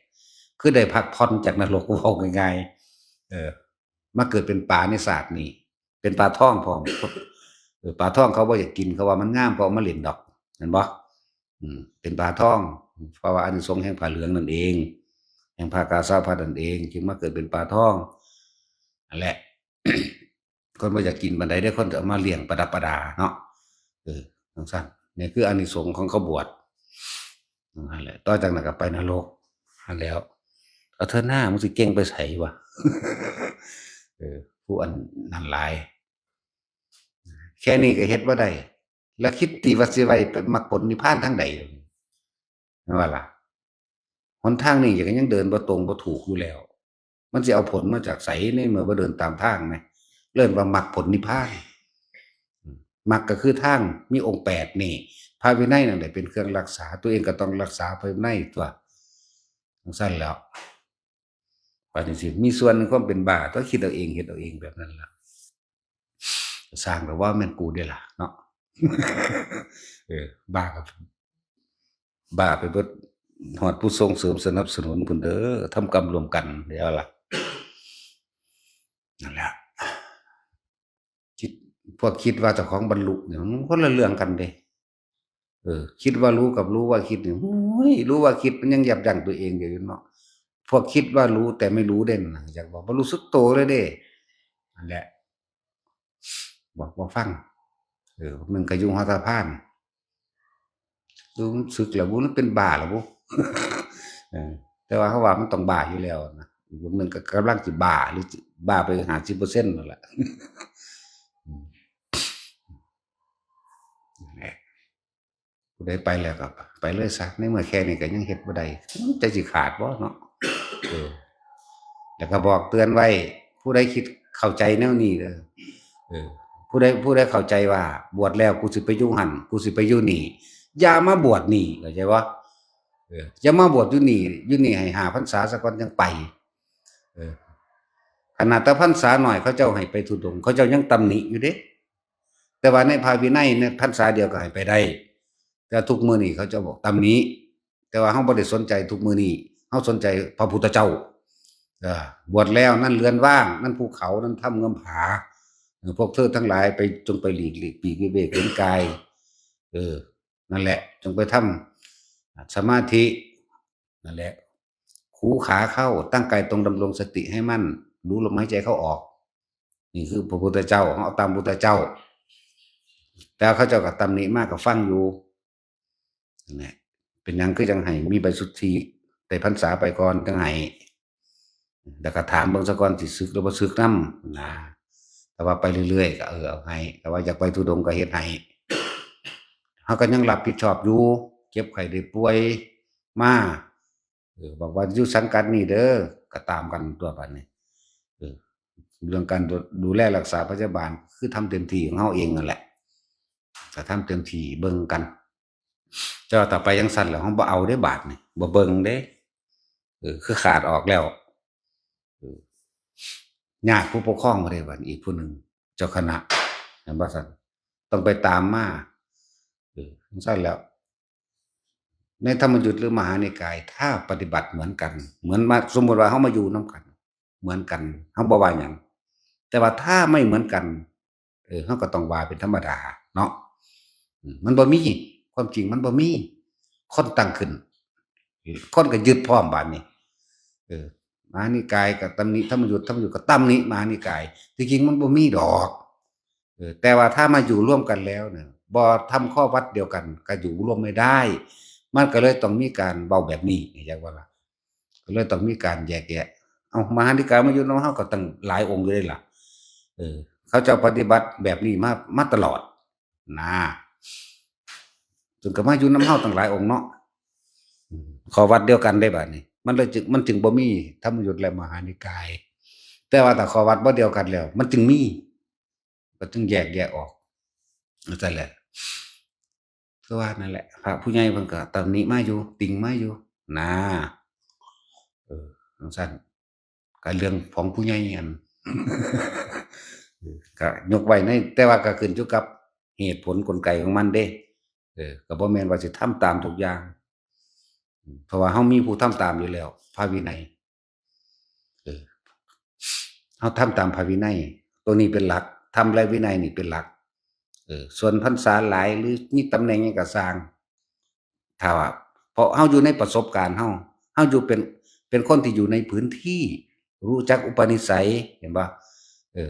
Speaker 1: คือได้พักผ่อนจากนรกเว้าง่ายๆมาเกิดเป็นปลาในศาสตร์นี่เป็นปลาทองพร้อมปลาทองเขาบ่อยากกินเขาว่ามันงามเขาเอามาเล่นดอกเห็นบ่เป็นปลาทองเพราะว่าอานิสงส์แห่งผ้าเหลืองนั่นเองแห่งผ้ากาสาวพัดนั่นเองจึงมาเกิดเป็นปลาทองนั่นแหละ คนบ่อยากกินปานใดเด้อคนจะเอามาเลี้ยงประดับประดาเนาะจังซั่นนี่คืออานิสงส์ของเขาบวชนั่นแหละต่อจากนั้นก็ไปนรกนั่นแล้วเอาเทิดหน้ามึงสิเก่งไปไสวะ ผู้อันนั้นหลายแค่นี้ก็เฮ็ดบ่ได้แล้วคิดติว่าสิไว้เป็นมรรคผลนิพพานทางใดว่าล่ะหนทางนี้ก็ยังเดินบ่ตรงบ่ถูกอยู่แล้วมันสิเอาผลมาจากไสในเมื่อบ่เดินตามทางแหมเอิ้นว่ามรรคผลนิพพานมรรคก็คือทางมีองค์8นี่พระวินัยนั่นแหละเป็นเครื่องรักษาตัวเองก็ต้องรักษาพระวินัยตัวจังซั่นแล้วว่าจังซี่มีส่วนในความเป็นบ้าต้องคิดเอาเองเฮ็ดเอาเองแบบนั้นล่ะสร้างแบบว่าแม่นกูเด้ล่ะเนาะ บ้ากับบ้าไปเบิดฮอดผู้ส่งเสริมสนับสนุนพุ่นเด้อทำกรรมร่วมกันเดี๋ยวล่ะนั่นแหละคิดพวกคิดว่าเจ้าของบรรลุเนี่ยมันคนละเรื่องกันเด้คิดว่ารู้กับรู้ว่าคิดนี่โอ้ยรู้ว่าคิดมันยังยับยั้งตัวเองอยู่เนาะพวกคิดว่ารู้แต่ไม่รู้เด่นอยากบอกบ่รู้สึกโตเลยเด้นั่นแหละบอกบ่ฟังมึงก็อยู่หอสะพานรู้สึกแล้วบ่มันเป็นบ้าแล้วบ่ แต่ว่าเขาว่ามันต้องบ้าอยู่แล้วนะบางนึงก็กำลังสิบ้าหรือบ้าไป50%นั่นแหละ ผู้ใดไปแล้วก็ไปเลยซะในเมื่อแค่นี้ก็ยังเฮ็ดบ่ได้ใจสิขาดบ่เนาะแล้วก็บอกเตือนไว้ผู้ใดคิดเข้าใจแนวนี้เด้อผู้ใดเข้าใจว่าบวชแล้วกูสิไปอยู่หั่นกูสิไปอยู่นี่อย่ามาบวชนี่เข้าใจบ่อย่ามาบวชอยู่นี่ให้5พรรษาซะก่อนจังไปขนาดแต่พรรษาน้อยเขาเจ้าให้ไปธุดงค์เขาเจ้ายังตำหนิอยู่เด้แต่ว่าในพระวินัยเนี่ยพรรษาเดียวก็ให้ไปได้ แต่ทุกมื้อนี้เขาจะบอกตำหนิแต่ว่าเฮาบ่ได้สนใจทุกมื้อนี้เฮาสนใจพระพุทธเจ้าเออบวชแล้วนั่นเรือนว่างนั่นภูเขานั่นถ้ำเงื้อมผาพวกเธอทั้งหลายไปจงไปหลีกปีกวิเวกเห็นกายเออนั่นแหละจงไปทำสมาธินั่นแหละคูขาเข้าตั้งกายตรงดำรงสติให้มั่นรู้ลมหายใจเข้าออกนี่คือพระพุทธเจ้าเอาตามพุทธเจ้าแต่เขาเจ้าก็ตำหนิมากก็ฟังอยู่นั่นแหละเป็นหยังคือจังไห้มีใบสุทธิได้พรรษาไปก่อนจังไห้แล้วก็ถามเบิ่งซะก่อนสิสึกหรือบ่สึกนำนะแต่ว่าไปเรื่อยๆก็เอาให้แต่ว่าอยากไปธุดงค์ก็เฮ็ดให้เฮาก็ยังรับผิดชอบอยู่เจ็บไข้ได้ป่วยมาบอกว่าอยู่สังกัดนี้เด้อก็ตามกันตัวบัดนี้เออเรื่องการดูแลรักษาพยาบาลคือทำเต็มที่ของเฮาเองนั่นแหละก็ทำเต็มที่เบิ่งกันแต่ว่าต่อไปจังซั่นแล้วเฮาบ่เอาเด้บาดนี้บ่เบิ่งเด้คือขาดออกแล้วญาติผู้ปกครองบ่ได้บัดนี้อีกผู้หนึ่งเจ้าคณะเห็นบ่ซั่นต้องไปตามมาจังซั่นแล้วในธรรมยุทธ์หรือมหานิกายถ้าปฏิบัติเหมือนกันเหมือนมาสมมุติว่าเฮามาอยู่นำกันเหมือนกันเฮาบ่ว่าหยังแต่ว่าถ้าไม่เหมือนกันเฮาก็ต้องว่าเป็นธรรมดาเนาะมันบ่มีความจริงมันบ่มีคนตั้งขึ้นคนก็ยึดพร้อมบัดนี้เออมหานิกายก็ตำหนิธรรมยุทธ์ก็ตำหนิมหานิกายที่จริงมันบ่มีดอกแต่ว่าถ้ามาอยู่ร่วมกันแล้วเนี่ยบ่ทำข้อวัดเดียวกันก็อยู่ร่วมไม่ได้มันก็เลยต้องมีการเว้าแบบนี้เข้าใจบ่ล่ะก็เลยต้องมีการแยกแยะเอ้ามหานิกายมาอยู่นำเฮาก็ตั้งหลายองค์อยู่เดะล่ะเขาเจ้าปฏิบัติแบบนี้มาตลอดนะจนก็มาอยู่นำเฮาตั้งหลายองค์เนาะข้อวัดเดียวกันได้บัดนี้มันจึงบ่มีธรรมยุทธ์และมหานิกายแต่ว่าถ้าข้อวัดบ่เดียวกันแล้วมันจึงมีก็จึงแยกออกนั่นแหละคือว่านั่นแหละพระผู้ใหญ่เพิ่นก็ตำหนิมาอยู่ติงมาอยู่นะจังซั่นก็เรื่องของผู้ใหญ่อั่น ก็ยกไว้ในแต่ว่าก็ขึ้นอยู่กับเหตุผลกลไกของมันเด้ก็บ่แม่นว่าสิทำตามทุกอย่างเพราะว่าเฮามีผู้ทำตามอยู่แล้วพระวินัยเออเฮาทำตามพระวินัยตัวนี้เป็นหลักธรรมและวินัยนี่เป็นหลักส่วนพรรษาหลายหรือมีตำแหน่งหยังก็สร้างถ้าว่าเพราะเฮาอยู่ในประสบการณ์เฮาอยู่เป็นคนที่อยู่ในพื้นที่รู้จักอุปนิสัยเห็นบ่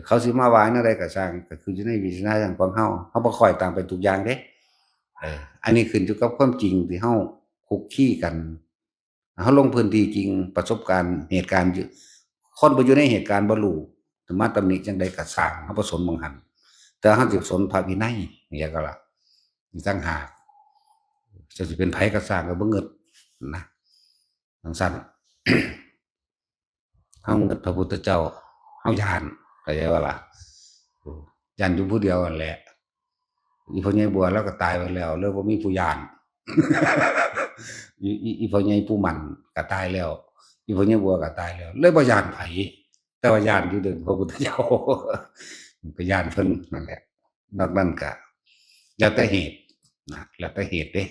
Speaker 1: เขาสิมาว่าแนวใดก็สร้างก็คืออยู่ในวิสัยทัศน์ของเฮาบ่ค่อยตามไปทุกอย่างเด้อันนี้ขึ้นอยู่กับความจริงที่เฮาคุกคีกันเฮาลงพื้นที่จริงประสบการณ์เหตุการณ์อยู่คนบ่อยู่ในเหตุการณ์บ่รู้สิมาตำหนิจังใดก็สร้างเฮาบ่สนหม้องหั้นแต่เฮาสิสนพระวินัยนี่ก็ล่ะนี่ต่างหากจะสิเป็นไผก็สร้างก็บ่เงิดนะจังซั่น เฮาเงิดพระพุทธเจ้าเฮาย้านเข้าใจบ่ล่ะย้านอยู่ผู้เดียวนั่นแหละอีพ่อใหญ่บัวเลาก็ตายไปแล้วเลยบ่มีผู้ย้าน อีพ่อใหญ่ผู้หมั่นก็ตายแล้วอีพ่อใหญ่บัวก็ตายแล้วเลยบ่ย้านไผแต่ว่าย้านอยู่เด้อพระพุทธเจ้า ก็ย้านเพิ่นนั่นแหละนอกนั้นก็แล้วแต่เหตุนะแล้วแต่เหตุเด้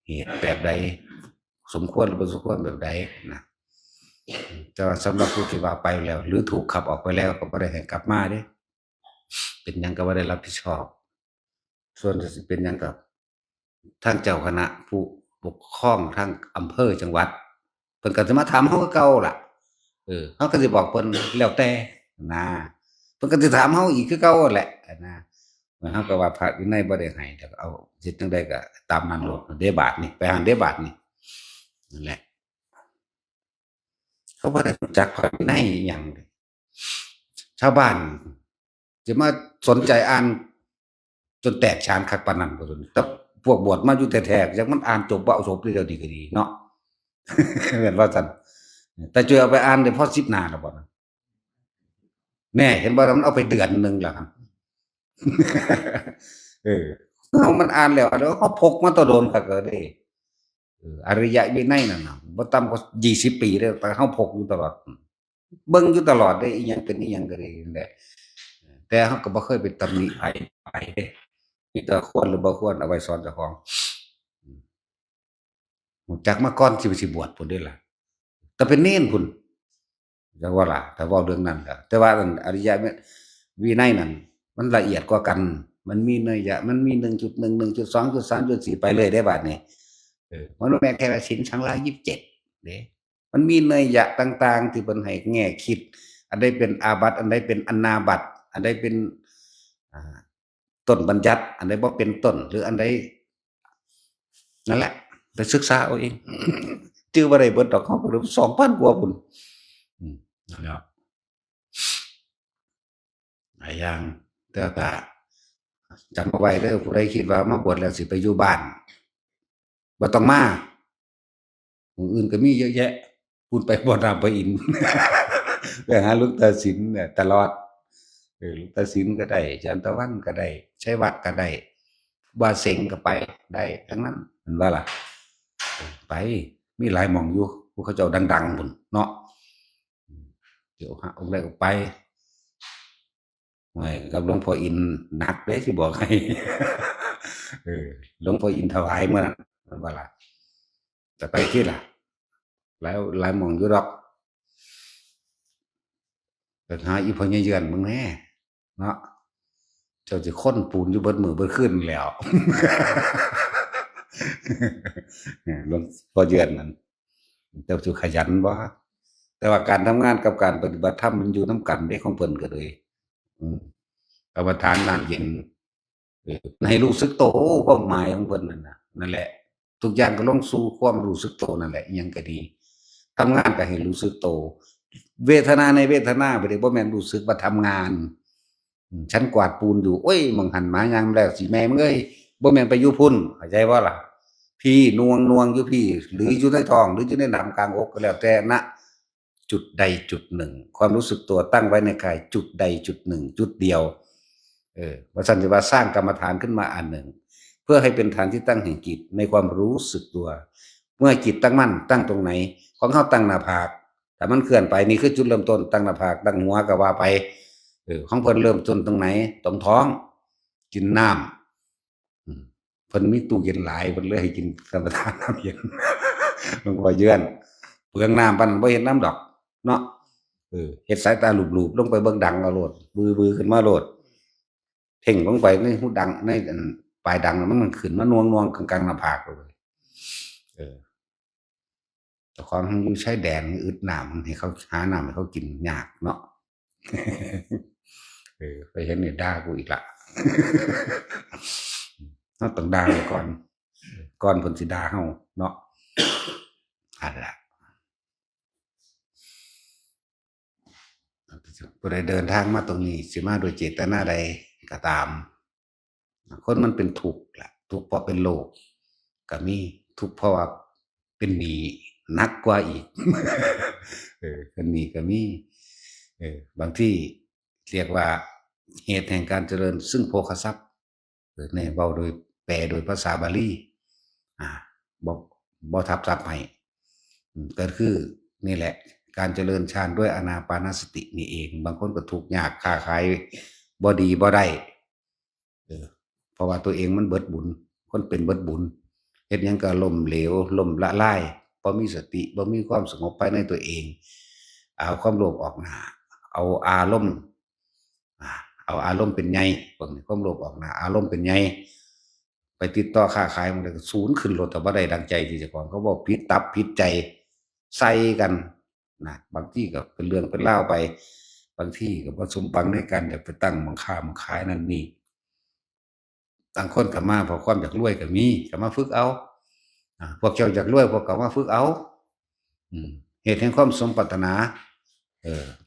Speaker 1: เหตุแบบใดสมควรหรือบ่สมควรแบบใดนะแต่ว่าสำหรับผู้ที่ว่าไปแล้วหรือถูกขับออกไปแล้วก็บ่ได้ให้กลับมาเด้เป็นหยังก็บ่ได้รับผิดชอบส่วนจะสิเป็นหยังก็ทางเจ้าคณะผู้ปกครองทางอำเภอจังหวัดเพิ่นก็สิมาถามเฮาคือเก่าล่ะเฮาก็สิบอกเพิ่นแล้วแต่นะเพิ่นก็สิถามเฮาอีกคือเก่านั่นแหละนะเฮาก็ว่าพระวินัยบ่ได้ให้แล้วก็เอาเฮ็ดจังได๋ก็ตามนั้นโลดเดะบาดนี่ไปหั้นเดะบาดนี่นั่นแหละเขาบ่ได้รู้จักพระวินัยอิหยังชาวบ้านสิมาสนใจอ่านจนแตกฉานคักปานนั้นบ่ซั่นแต่พวกบวชมาอยู่แท้ๆจักมันอ่านจบบ่เอาจบเดี๋ยวนี้ก็ดีเนาะ แม่นว่าซั่นแต่ช่วยเอาไปอ่านได้พอ10หน้าแล้วบ่นั่นแน่เห็นบ่ล่ะมันเอาไปเดือนหนึ่งแล้วครับ เออเอามันอ่านแล้วเดี๋ยวเขาพกมาแตะโดนคักแล้วเด้อริยวินัยนั่นน่ะบ่ต่ำกว่า20ปีเด้อแต่เราพกอยู่ตลอดเบิ่งอยู่ตลอดเด้อิหยังเป็นอิหยังก็ได้นั่นแหละแต่เราก็บ่เคยไปตำหนิไผเด้มีแต่ควรหรือบ่ควรเอาไว้สอนเจ้าของ หูจักมาก่อนสิบวชพุ่นเด้ล่ะแต่เป็นเน้นพุ่นจักว่าล่ะถ้าเว้าเรื่องนั้นก็แต่ว่าอันอริยวินัยนั่นมันละเอียดกว่ากันมันมีนัยยะมันมี1.1 1.2 1.3 1.4ไปเลยได้บัดนี้มันบ่แม่นแค่ว่าศีลชังละ27เด้มันมีนัยยะต่างๆที่เพิ่นให้แง่คิดอันใดเป็นอาบัติอันใดเป็นอนาบัติอันใดเป็นอ่าต้นบัญญัติอันใดบ่เป็นต้นหรืออันใดนั่นแหละไปศึกษาเอาเองจื้อบ่ได้เบิดดอกเขาก็2,000 กว่าพุ่นนั่นแหละหลายอย่างแต่ก็จำเอาไว้เด้อผู้ใดคิดว่ามาบวชแล้วสิไปอยู่บ้านบ่ต้องมามื้ออื่นก็มีเยอะแยะพูดไปบ่น้ำพระอินทร์ ไปหาหลวงตาสินเนี่ยตลอดหลวงตาสินก็ได้อาจารย์ตะวันก็ได้ชัยวัฒน์ก็ได้บาเส็งก็ไปได้ทั้งนั้นเห็นว่าล่ะไปมีหลายหม่องอยู่ผู้เขาเจ้าดังๆพุ่นเนาะเดี๋ยวหาองค์ใดก็ไปไม่กับหลวงพ่ออินหนักเด้สิบอกให้ หลวงพ่ออินถวายเมื่อนั้นเห็นว่าล่ะแต่ไปที่ล่ะหลายหม่องอยู่ดอกไปหาอีพ่อใหญ่เยือนมึงแน่เนาะเจ้าสิค้นปูนอยู่เบิดมื้อเบิดคืนแล้ว หลวงพ่อเยือนนั่นเจ้าสิขยันบ่แต่ว่าการทำงานกับการปฏิบัติธรรมมันอยู่นำกันเด้ของเพิ่นก็เลยกรรมฐานน้ำเย็นให้รู้สึกโตความหมายของเพิ่นนั่นน่ะนั่นแหละทุกอย่างก็ลงสู่ความรู้สึกโตนั่นแหละอิหยังก็ดีทำงานก็ให้รู้สึกโตเวทนาในเวทนาบ่ได้บ่แม่นรู้สึกว่าทำงานฉันกวาดปูนอยู่โอ้ยมึงหันหมายามแล้วสิแม่มึงเอ้ยบ่แม่นไปอยู่พุ่นเข้าใจบ่ล่ะพี่นวงอยู่พี่หรืออยู่ในท้องหรืออยู่ในหนามกลางอกก็แล้วแต่ณจุดใดจุดหนึ่งความรู้สึกตัวตั้งไว้ในกายจุดใดจุดหนึ่งจุดเดียวว่าซั่นสิว่าสร้างกรรมฐานขึ้นมาอันหนึ่งเพื่อให้เป็นฐานที่ตั้งแห่งจิตในความรู้สึกตัวเมื่อจิตตั้งมั่นตั้งตรงไหนของเฮาตั้งหน้าผากแต่มันเคลื่อนไปนี่คือจุดเริ่มต้นตั้งหน้าผากตั้งหัวก็ว่าไปของเพิ่นเริ่มต้นตรงไหนตรงท้องกินน้ำเพิ่นมีตู้เย็นหลายเพิ่นเลยให้กินกรรมฐานน้ำเย็น หลวงพ่อเยือนเปลืองน้ำปานนั้นบ่เฮ็ดน้ำดอกเนาะเฮ็ดสายตาหลูบๆลงไปเบิ่งดังเอาโลดบือๆขึ้นมาโลดเพ่งลงไปในหูดังในอันปลายดังมันขึ้นมานวงๆกลางๆหน้าผากเลยเจ้าของอยู่ชายแดนอึดน้ำให้เขาหาน้ำให้เขากินยากเนาะ ไปเห็นนี่ด่ากูอีกละเฮาต้องด่าไว้ก่อนเพิ่นสิด่าเฮาเนาะอันล่ะผู้ใดเดินทางมาตรงนี้สิมาโดยเจตนาใดก็ตามคนมันเป็นทุกข์ล่ะทุกข์เพราะเป็นโรคก็มีทุกข์เพราะว่าเป็นหนี้หนักกว่าอีก เป็นหนี้ก็มีบางที่เรียกว่าเหตุแห่งการเจริญซึ่งโภคทรัพย์เนี่ยเว้าโดยแปลโดยภาษาบาลีบ่ทับศัพท์ให้ก็คือนี่แหละการเจริญฌานด้วยอานาปานสตินี่เองบางคนก็ทุกข์ยากค้าขายบ่ดีบ่ได้เพราะว่าตัวเองมันเบิดบุญคนเป็นเบิดบุญเฮ็ดหยังก็ล้มเหลวล้มละลายบ่มีสติบ่มีความสงบภายในตัวเองเอาความโลภออกหน้าเอาอารมณ์เป็นใหญ่พวกนี้ความโลภออกหน้าอารมณ์เป็นใหญ่ไปติดต่อค้าขายมันก็ศูนย์ขึ้นโลดแต่บ่ได้ดังใจที่เจ้าของเขาบอกผิดตับผิดใจใส่กันนะบางทีก็เป็นเรื่องเป็นราวไปบางทีก็บ่สมปังในการจะไปตั้งหม้องค้าหม้องขายนั่นนี่ต่างคนก็มาเพราะความอยากรวยก็มีก็มาฝึกเอาพวกเจ้าอยากรวยพวกก็มาฝึกเอาเหตุแห่งความสมปรารถนา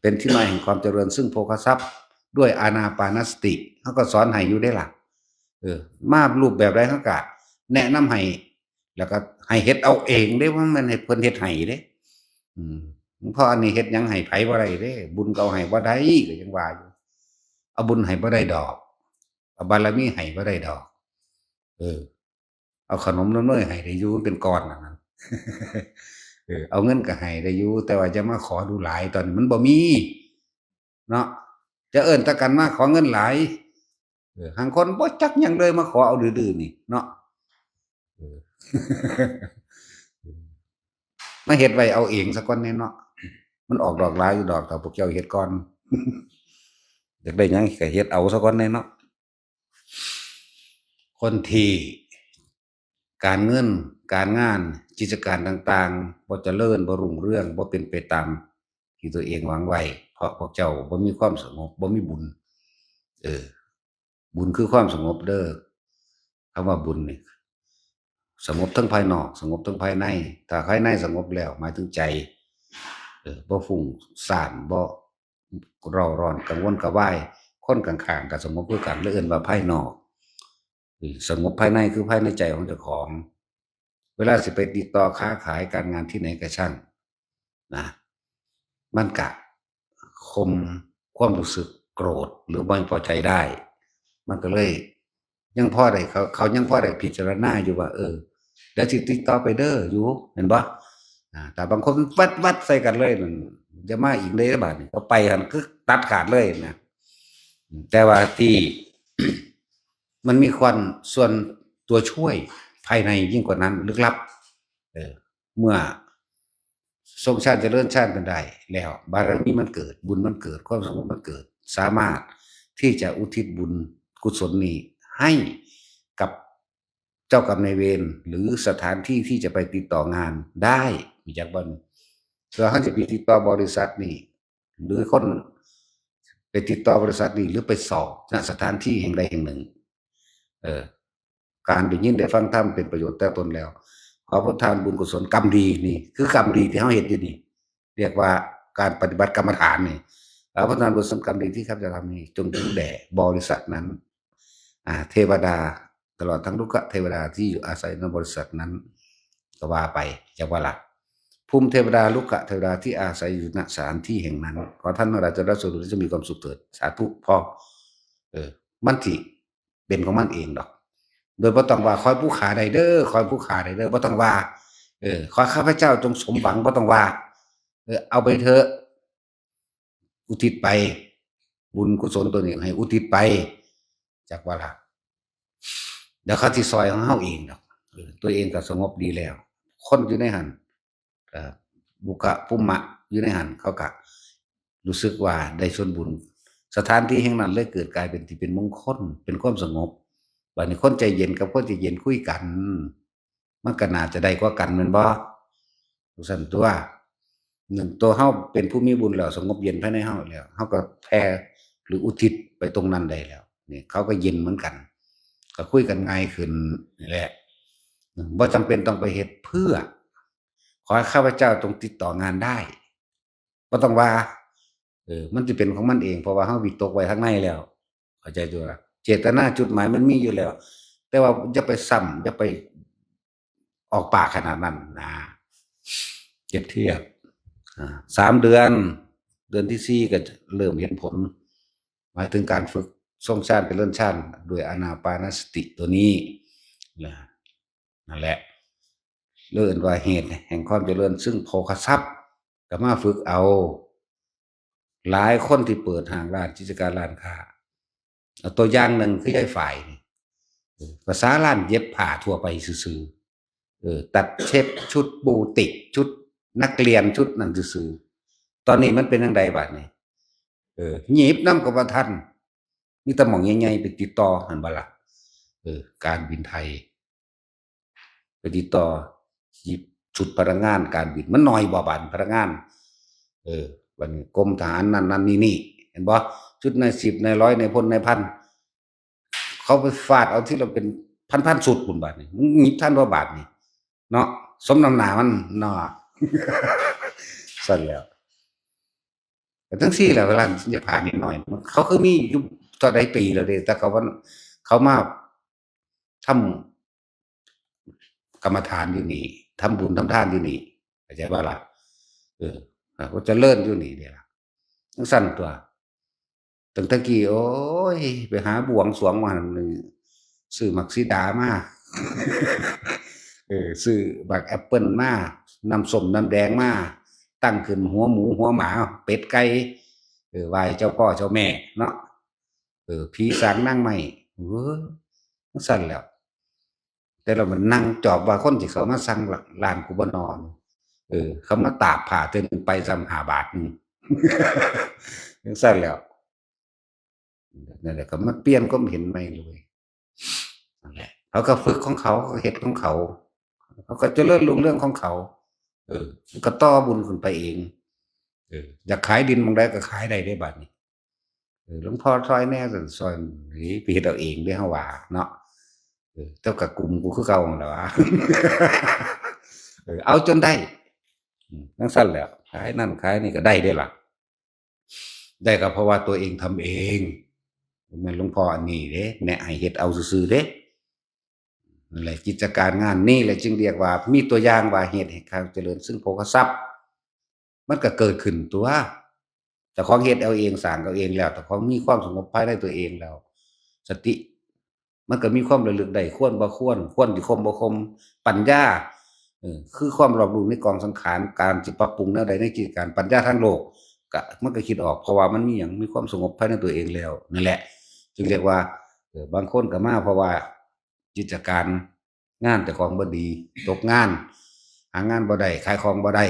Speaker 1: เป็นที่มาแห่งความเจริญซึ่งโภคทรัพย์ด้วยอานาปานสติเขาก็สอนให้อยู่ได้ล่ะมารูปแบบใดเขาก็แนะนำให้แล้วก็ให้เฮ็ดเอาเองเด้ว่ามันให้เพิ่นเฮ็ดให้เด้เพราะอันนี้เฮ็ดหยังให้ไผบ่ได้เด้บุญก็เอาให้บ่ได้ก็ยังว่าอยู่เอาบุญให้บ่ได้ดอกเอาบารมีให้บ่ได้ดอกเอาขนมน้ำเนยให้ได้อยู่เป็นก้อนนั่นน่ะ เอาเงินก็ให้ได้อยู่แต่ว่าจะมาขอดูหลายตอนนี้มันบ่มีเนาะจะเอิ้นแต่กันมาขอเงินหลายหางคนบ่จักหยังเลยมาขอเอาดื้อๆนี่เนาะ มาเฮ็ดไว้เอาเองซะก่อนแน่เนาะมันออกดอกหลายอยู่ดอกถ้าพวกเจ้าเฮ็ดก่อนอยากได้หยังก็เฮ็ดเอาซะก่อนแน่เนาะคนที่การเงินการงานกิจการต่างๆบ่เจริญบ่รุ่งเรืองบ่เป็นไปตามที่ตัวเองหวังไว้เพราะพวกเจ้าบ่มีความสงบบ่มีบุญเออบุญคือความสงบเด้อคำว่าบุญนี่สงบทั้งภายนอกสงบทั้งภายในถ้าภายในสงบแล้วหมายถึงใจบ่ฟุ้งซ่านบ่เร่าร้อนกังวลกระวายคนข้างๆก็สงบคือกันหรือเอิ้นว่าภายนอกสงบภายในคือภายในใจของเจ้าของเวลาสิไปติดต่อค้าขายการงานที่ไหนก็ช่างนะมันกะคมความรู้สึกโกรธหรือไม่พอใจได้มันก็เลยยังพอได้เขายังพอได้พิจารณาอยู่ว่าเดี๋ยวสิติดต่อไปเด้ออยู่เห็นบ่แต่บางคนวัดใส่กันเลยนั่นจะมาอีกได้บาดนี้ก็ไปกันคือตัดขาดเลยนะแต่ว่าที่มันมีความส่วนตัวช่วยภายในยิ่งกว่านั้นลึกลับเมื่อทรงชาติเจริญชาติเป็นได้แล้วบารมีมันเกิดบุญมันเกิดความสงบมันเกิดสามารถที่จะอุทิศบุญกุศลนี้ให้กับเจ้ากรรมนายเวรหรือสถานที่ที่จะไปติดต่องานได้มีจากบ้านเราเขาจะไปติดต่อบริษัทนี่หรือคนไปติดต่อบริษัทนี่หรือไปสอบณสถานที่แห่งใดแห่งหนึ่งการได้ยินได้ฟังธรรมเป็นประโยชน์แต่ตนแล้วขอพระทานบุญกุศลกรรมดีนี่คือกรรมดีที่เขาเห็นอยู่นี่เรียกว่าการปฏิบัติกรรมฐานนี่ขอพระทานบุญกุศลกรรมดีที่ข้าพเจ้าทำนี่จงถึงแด่บริษัทนั้นเทวดาตลอดทั้งลูกเทวดาที่อยู่อาศัยในบริษัทนั้นก็ว่าไปจากว่าละภูมิเทวดาลูกเทวดาที่อาศัยอยู่ณสถานที่แห่งนั้นขอท่านทั้งหลายจะได้ส่วนบุญจะมีความสุขเถิดสาธุพอมันที่เป็นของมันเองดอกโดยบ่ต้องว่าคอยผู้ขาใดเด้อคอยผู้ขาใดเด้อบ่ต้องว่าขอข้าพเจ้าจงสมหวังบ่ต้องว่าเอาไปเถอะอุทิศไปบุญกุศลตัวนี้ให้อุทิศไปจากว่าล่ะเดี๋ยวเขาสิซอยของเฮาเองดอกตัวเองก็สงบดีแล้วคนอยู่ในหันบุกะภูมะอยู่ในหันเขาก็รู้สึกว่าได้ส่วนบุญสถานที่แห่งนั้นเลยเกิดกลายเป็นที่เป็นมงคลเป็นความสงบบัดนี้คนใจเย็นกับคนใจเย็นคุยกันมันก็น่าจะได้กว่ากันแม่นบ่ซั่นตัวหนึ่งตัวเฮาเป็นผู้มีบุญแล้วสงบเย็นภายในเฮาแล้วเฮาก็แผ่หรืออุทิศไปตรงนั้นได้แล้วนี่เขาก็เย็นเหมือนกันก็คุยกันง่ายขึ้นนี่แหละบ่จำเป็นต้องไปเฮ็ดเพื่อขอให้ข้าพเจ้าจงติดต่องานได้บ่ต้องว่ามันสิเป็นของมันเองเพราะว่าเฮาวิตกไว้ข้างในแล้วเข้าใจตัวล่ะเจตนาจุดหมายมันมีอยู่แล้วแต่ว่าอย่าไปซ้ำอย่าไปออกปากขนาดนั้นนะเปรียบเทียบ3 เดือนเดือนที่4ก็เริ่มเห็นผลหมายถึงการฝึกทรงฌานเป็นเลื่อนฌานด้วยอานาปานสติตัวนี้นั่นแหละเลื่อนว่าเหตุแห่งความเจริญซึ่งโภคทรัพย์ก็มาฝึกเอาหลายคนที่เปิดห้างร้านกิจการร้านค้าเอาตัวอย่างหนึ่งคือยายฝ่ายภาษาร้านเย็บผ้าทั่วไปซื่อตัดเช็ดชุดบูติกชุดนักเรียนชุดนั่นซื่อตอนนี้มันเป็นยังไงบัดนี้หยิบน้ำกับว่าท่านมีแต่หม่องใหญ่ๆไปติดต่อหันบ่ล่ะการบินไทยไปติดต่อหยิบชุดพนักงานการบินมันน้อยบ่บานพนักงานบัดนี้กรมทหารนั่นนี่เห็นบ่ชุดใน10ใน100ในพลในพันเขาไปฟาดเอาที่เราเป็นพันๆสุดพุ่นบาดนี้มึงหยิบท่านว่าบาทนี่เนาะสมน้ำหน้ามันเนาะสั่นแล้วแต่ทั้งสี่แหละเวลาจะผ่านนิดหน่อยเขาคือมีอยู่ต่อใดปีแล้วเด้แต่เขามาทำกรรมฐานอยู่นี่ทำบุญทำทานอยู่นี่เข้าใจบ่ล่ะเขาเจริญอยู่นี่เด้ล่ะจังซั่นตัวตั้งแต่กี้โอ๊ยไปหาบวงสรวงมาหั่นซื้อมักสีดามาซื้อบักแอปเปิลมาน้ำส้มน้ำแดงมาตั้งขึ้นหัวหมูหัวหมาเป็ดไก่ไหว้เจ้าพ่อเจ้าแม่เนาะผีสางนางไม้จังซั่นแหล้วแต่เรามันนั่งจอบว่าคนสิเข้ามาสั่งร้านกูบ่นอน เขามาตากผ้าเต็มไปซ้ำ5 บาทนึงจังซั่นแล้วนั่นแหละก็มาเปลี่ยนความเห็นใหม่เลยนั่นแหละเขาก็ฝึกของเขาเขาเฮ็ดของเขาเขาก็เจริญรุ่งเรื่องของเขาก็ต่อบุญขึ้นไปเองอยากขายดินหม้องใดก็ขายได้เด้บัดนี้หลวงพ่อซอยแหน่ซั่นซอยนี่ไปเฮ็ดเอาเองเด้เฮาว่าเนาะแต่ก็กลุ่มกูคือเก่านั่นแหละวะ เอาจนได้จังซั่นแหล้วขายนั่นขายนี่ก็ได้เด้ล่ะได้ก็เพราะว่าตัวเองทำเองบ่แม่นหลวงพ่ออันนี้เด้แนะให้เฮ็ดเอาซื่อๆเด้นั่นแหละกิจการงานนี่แหละจึงเรียกว่ามีตัวอย่างว่าเหตุให้เขาเจริญซึ่งโภคทรัพย์มันก็เกิดขึ้นตัวเจ้าของเฮ็ดเอาเองสร้างเอาเองแล้วเจ้าของมีความสงบภายในตัวเองแล้วสติมันก็มีความระลึกได้ควรบ่ควรควรสิคมบ่คมปัญญาคือความรอบรู้ในกองสังขารการสิปรับปรุงแนวใดในกิจการปัญญาทางโลกก็มันก็คิดออกเพราะว่ามันมีหยังมีความสงบภายในตัวเองแล้วนั่นแหละจึงเรียกว่าบางคนก็มาเพราะว่ากิจการงานเจ้าของบ่ดีตกงานหางานบ่ได้ขายของบ่ได้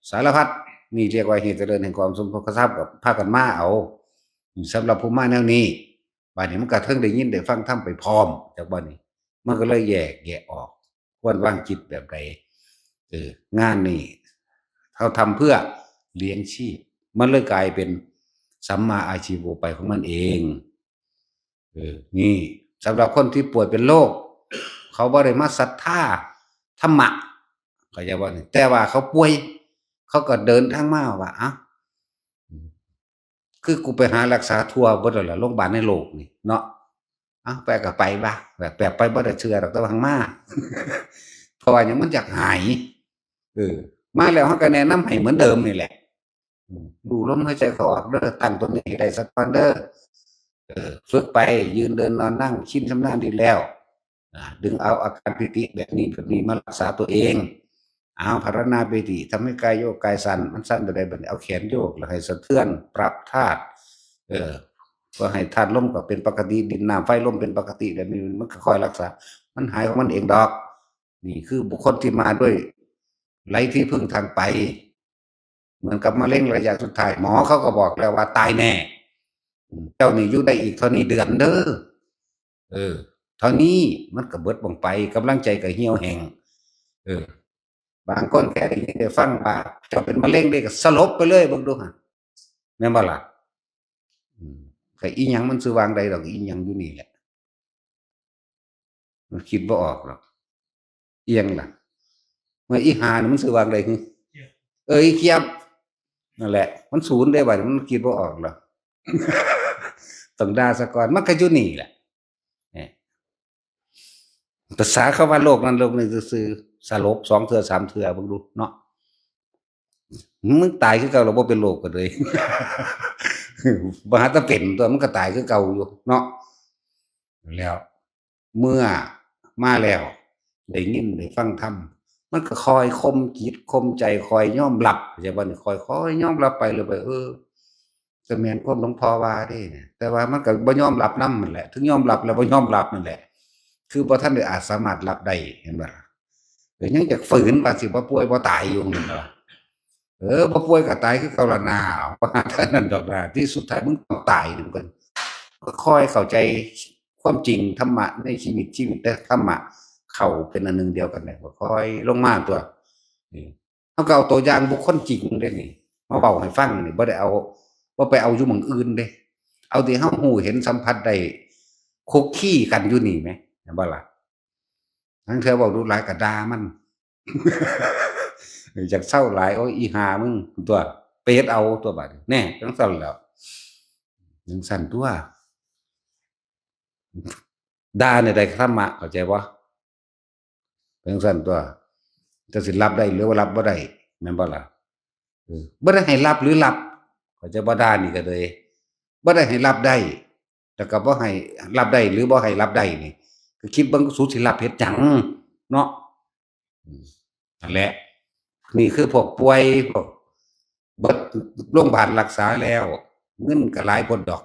Speaker 1: สารพัดนี่เรียกว่าเหตุเจริญแห่งความสมภพทรัพย์กับพากันมาเอาสำหรับผู้มาแนวนี้บัดนี้มันก็เทิงได้ยินได้ฟังธรรมไปพร้อมจากบัดนี้มันก็เลยแยกแยะออกควรวางจิตแบบใดงานนี่เขาทำเพื่อเลี้ยงชีพมันเลยกลายเป็นสัมมาอาชีโวไปของมันเองนี่สำหรับคนที่ป่วยเป็นโรคเขาบ่ได้มาศรัทธาธรรมะเข้าใจบ่แต่ว่าเขาป่วยเขาก็เดินทางมาว่าอ้าวคือกูไปหารักษาทั่วบ่ได้ล่ะโรงพยาบาลในโลกนี่เนาะอ้าวไปก็ไปบ่แบบไปบ่ได้เชื่อดอกแต่ว่าหังมาเพราะว่าหยังมันอยากหายมาแล้วเขาก็แนะนำให้เหมือนเดิมนี่แหละดูลมหายใจเข้าออกเด้อตั้งตัวนี้ให้ได้สักวันเด้อฝึกไปยืนเดินนอนนั่งชินชำนาญดีแล้วดึงเอาอาการปิติแบบนี้มารักษาตัวเองเอาภาวนาปิติทำให้กายโยกกายสั่นมันสั่นแบบใดแบบนี้เอาแขนโยกแล้วให้สะเทือนปรับธาตุก็ให้ธาตุลมก็เป็นปกติดินน้ำไฟลมเป็นปกติแบบนี้มันก็ค่อยรักษามันหายของมันเองดอกนี่คือบุคคลที่มาด้วยไร้ที่พึ่งทางไปเหมือนกับมะเร็งระยะสุดท้ายหมอเขาก็บอกแล้วว่าตายแน่เจ้านี่อยู่ได้อีกเท่านี้เดือนเด้อเท่านี้มันก็เบิดบ่งไปกำลังใจก็เหี่ยวแห้งบางคนแค่ได้ฟังว่าเจ้าเป็นมะเร็งได้ก็สลบไปเลยเบิ่งดูหั่นแม่นบ่ล่ะก็อีหยังมันสิวางใดดอกอีหยังอยู่นี่แหละมันคิดบ่ออกหรอกอีหยังล่ะเมื่ออีหานี่มันสิวางใดฮึอีเกียบนั่นแหละมันศูนย์ได้บัดมันคิดบ่ออกหรอกต้องด่าซะก่อนมันก็อยู่นี่แหละภาษาเขาว่าโลกนั้นโลกนี้ซื่อๆสลบ2 เทื่อ 3 เทื่อเบิ่งดูเนาะมึงตายคือเก่าแล้วบ่เป็นโรคก็เลยบ่หาแต่เป็นตัวมันก็ตายคือเก่าอยู่เนาะแล้วเมื่อมาแล้วได้ยินได้ฟังธรรมมันก็คอยคมจิตคมใจคอยยอมรับเข้าใจบ่นี่คอยยอมรับไปเลยไปก็แม่นความหลวงพ่อว่าเด้แต่ว่ามันก็บ่ยอมรับนำนั่นแหละถึงยอมรับแล้วบ่ยอมรับนั่นแหละคือบ่ทันได้อาจสามารถรับได้เห็นบ่ล่ะยังจะฝืนว่าสิบ่ป่วยบ่ตายอยู่นั่นล่ะบ่ป่วยก็ตายคือเก่าล่ะนาว่าเท่านั้นดอกนะที่สุดท้ายมึงต้องตายนำกันก็ค่อยเข้าใจความจริงธรรมะในชีวิตและธรรมะเข้าเป็นอันหนึ่งเดียวกันแหละก็ค่อยลงมาตัวเฮาก็เอาตัวอย่างบุคคลจริงเด้นี่มาเว้าให้ฟังนี่บ่ได้เอาบ่ไปเอาอยู่หม้องอื่นเด้เอาที่เฮารู้เห็นสัมผัสได้คุกคีกันอยู่นี่แหมแม่นบ่ล่ะลางเทื่อเว้าดูหลายก็ด่ามันอยากเศร้าหลายโอ้ยอีห่ามึงตัวไปเฮ็ดเอาตัวบัดนี้แน่จังซั่นแหล้วจังซั่นตัวด่าเนี่ยได้ธรรมะเข้าใจบ่จังซั่นตัวจะสิรับได้หรือว่ารับบ่ได้แม่นบ่ล่ะบ่ได้ให้รับหรือรับเข้าใจบ่ด่านี่ก็เลยบ่ได้ให้รับได้แล้วก็บ่ให้รับได้หรือบ่ให้รับได้นี่ก็คิดเบิ่งสูสิรับเฮ็ดหยังเนาะนั่นแหละนี่คือพวกป่วยพวกเบิดโรงพยาบาลรักษาแล้วเงินก็หลายพ้นดอก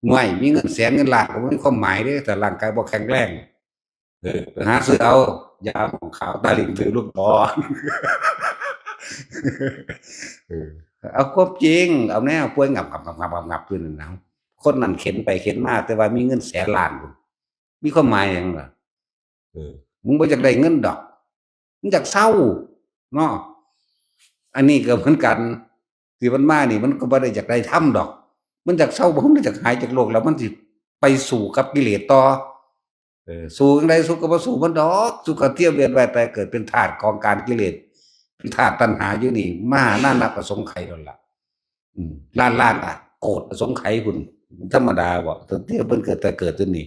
Speaker 1: ห่วยมีเงินแสนเงินล้านก็บ่มีความหมายเด้ถ้าร่างกายบ่แข็งแรงไปหาซื้อเอายาหมองขาวตาลิงถือลูกดอก เออเอาความจริงเอาแนวป่วยงับอยู่นั่นนะคนนั้นเข็นไปเข็นมาแต่ว่ามีเงินแสนล้านพุ่นมีความหมายหยังล่ะมึงบ่อยากได้เงินดอกมึงอยากเศร้าเนาะอันนี้ก็เหมือนกันที่มันมานี่มันก็บ่ได้อยากได้ธรรมดอกมันอยากเศร้าบ่มันอยากหายจากโลกแล้วมันสิไปสู่กับกิเลสต่อสู้จั่งใดสู้ก็บ่สู้มันดอกสู้ก็เที่ยวเวียนว่ายตายเกิดเป็นทาสของการกิเลสเป็นทาสตัณหาอยู่นี่มานั่นนับประสงค์ไขนั่นล่ะล้านอ่ะโกรธประสงค์ไขพุ่นธรรมดาบ่ตั้งแต่เพิ่นเกิดแต่เกิดจนนี่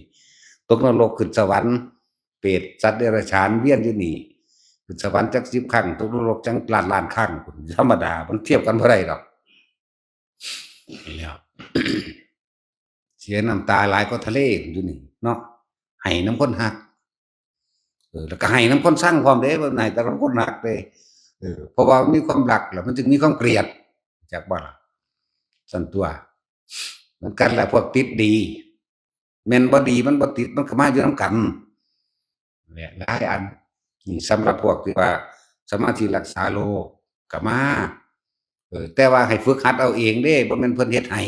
Speaker 1: ตกนรกขึ้นสวรรค์เปรตสัตว์เดรัจฉานเวียนอยู่นี่ขึ้นสวรรค์จัก10ครั้งตกนรกจังล้านครั้งพุ่นธรรมดามันเทียบกันบ่ได้ดอกแล้ว เสียน้ำตาหลายก็ทะเลอยู่นี่เนาะให้น้ำคนหักแล้วก็ให้น้ำคนสร้างความเด้บ่ให้แต่ละคนหักเด้เพราะว่ามีความรักแล้วมันจึงมีความเกลียดจักบ่ล่ะซั่นตัวเหมือนกันแหละพวกติดดีแม่นบ่ดีมันบ่ติดมันก็มาอยู่นำกันแหละหลายอันนี่สำหรับพวกที่ว่าสมาธิรักษาโรคก็มาแต่ว่าให้ฝึกหัดเอาเองเด้บ่แม่นเพิ่นเฮ็ดให้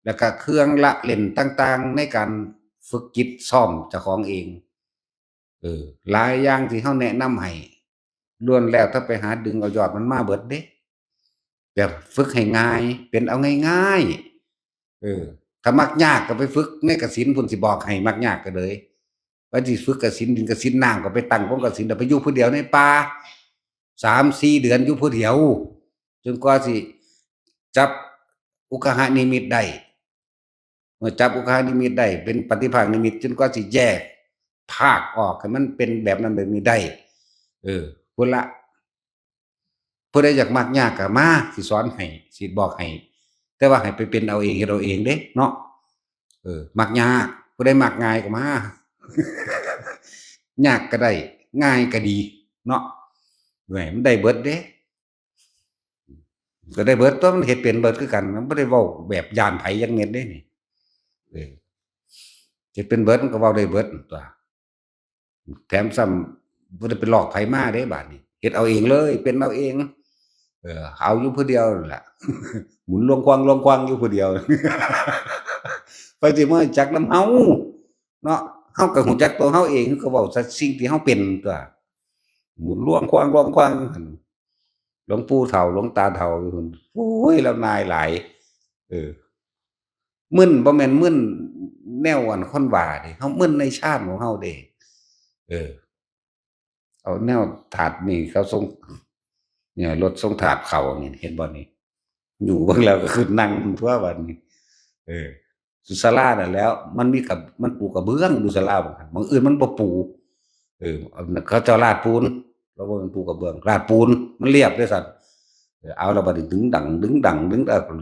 Speaker 1: แล้วก็เครื่องละเล่นต่างๆในการฝึกจิตซ่อมเจ้าของเองหลายอย่างที่เฮาแนะนำให้ล้วนแล้วถ้าไปหาดึงเอายอดมันมาเบิดเด้แบบฝึกให้ง่ายเป็นเอาง่ายๆถ้ามักยากก็ไปฝึกในกสิณพุ่นสิบอกให้มักยากก็เลยว่าสิฝึกกสิณดินกสิณน้ำก็ไปตั้งวงกสิณแล้วไปอยู่ผู้เดียวในป่า3-4 เดือนอยู่ผู้เดียวจนกว่าสิจับอุกหนิมิตได้เมื่อจับอุกหนิมิตได้เป็นปฏิภาคนิมิตจนกว่าสิแยกภาคออกให้มันเป็นแบบนั้นแบบนี้ได้พุ่นละผู้ใดอยากมักยากก็มาสิสอนให้สิบอกให้แต่ว่าให้ไปเป็นเอาเองเฮ็ดเอาเองเด้เนาะมักยากผู้ใดมักง่ายก็มายากก็ได้ง่ายก็ดีเนาะแหมมันได้เบิดเด้ก็ได้เบิดตัวมันเฮ็ดเป็นเบิดคือกันมันบ่ได้เว้าแบบย้านไผจักเม็ดเด้นี่เฮ็ดเป็นเบิดมันก็เว้าได้เบิดตัวแถมซ้ำบ่ได้ไปหลอกไผมาเด้บัดนี้เฮ็ดเอาเองเลยเป็นเอาเองเอาอยู่ผู้เดียวนั่นล่ะหมุนลวงควางอยู่ผู้เดียวไปสิมาจักนำเฮาเนาะเฮาก็ฮู้จักตัวเฮาเองก็เว้าซะสิ่งที่เฮาเป็นตัวหมุนลวงควางหั่นหลวงปู่เฒ่าหลวงตาเฒ่าอยู่พุ่นโอ้ยแล้วนายหลายเออมึนบ่แม่นมึนแนวอันคนว่าเด้เฮามึนในชาติของเฮาเด้เอาแนวถาดนี่เขาส่งเนี่ยรถส่งถาดเขานี่เห็นบ่นี่อยู่เบิ่งแล้วก็คือนั่งทั่วบัดนี้สุศาลานั่นแหล้วมันมีกับมันปูกระเบื้องอยู่ศาลาบางหั้นบางอื่นมันบ่ปูเขาเจ้าราดปูนเราบ่แม่นปูกระเบื้องราดปูนมันเรียบเด้อซั่นเอาแล้วบัดนี้ดึงดัง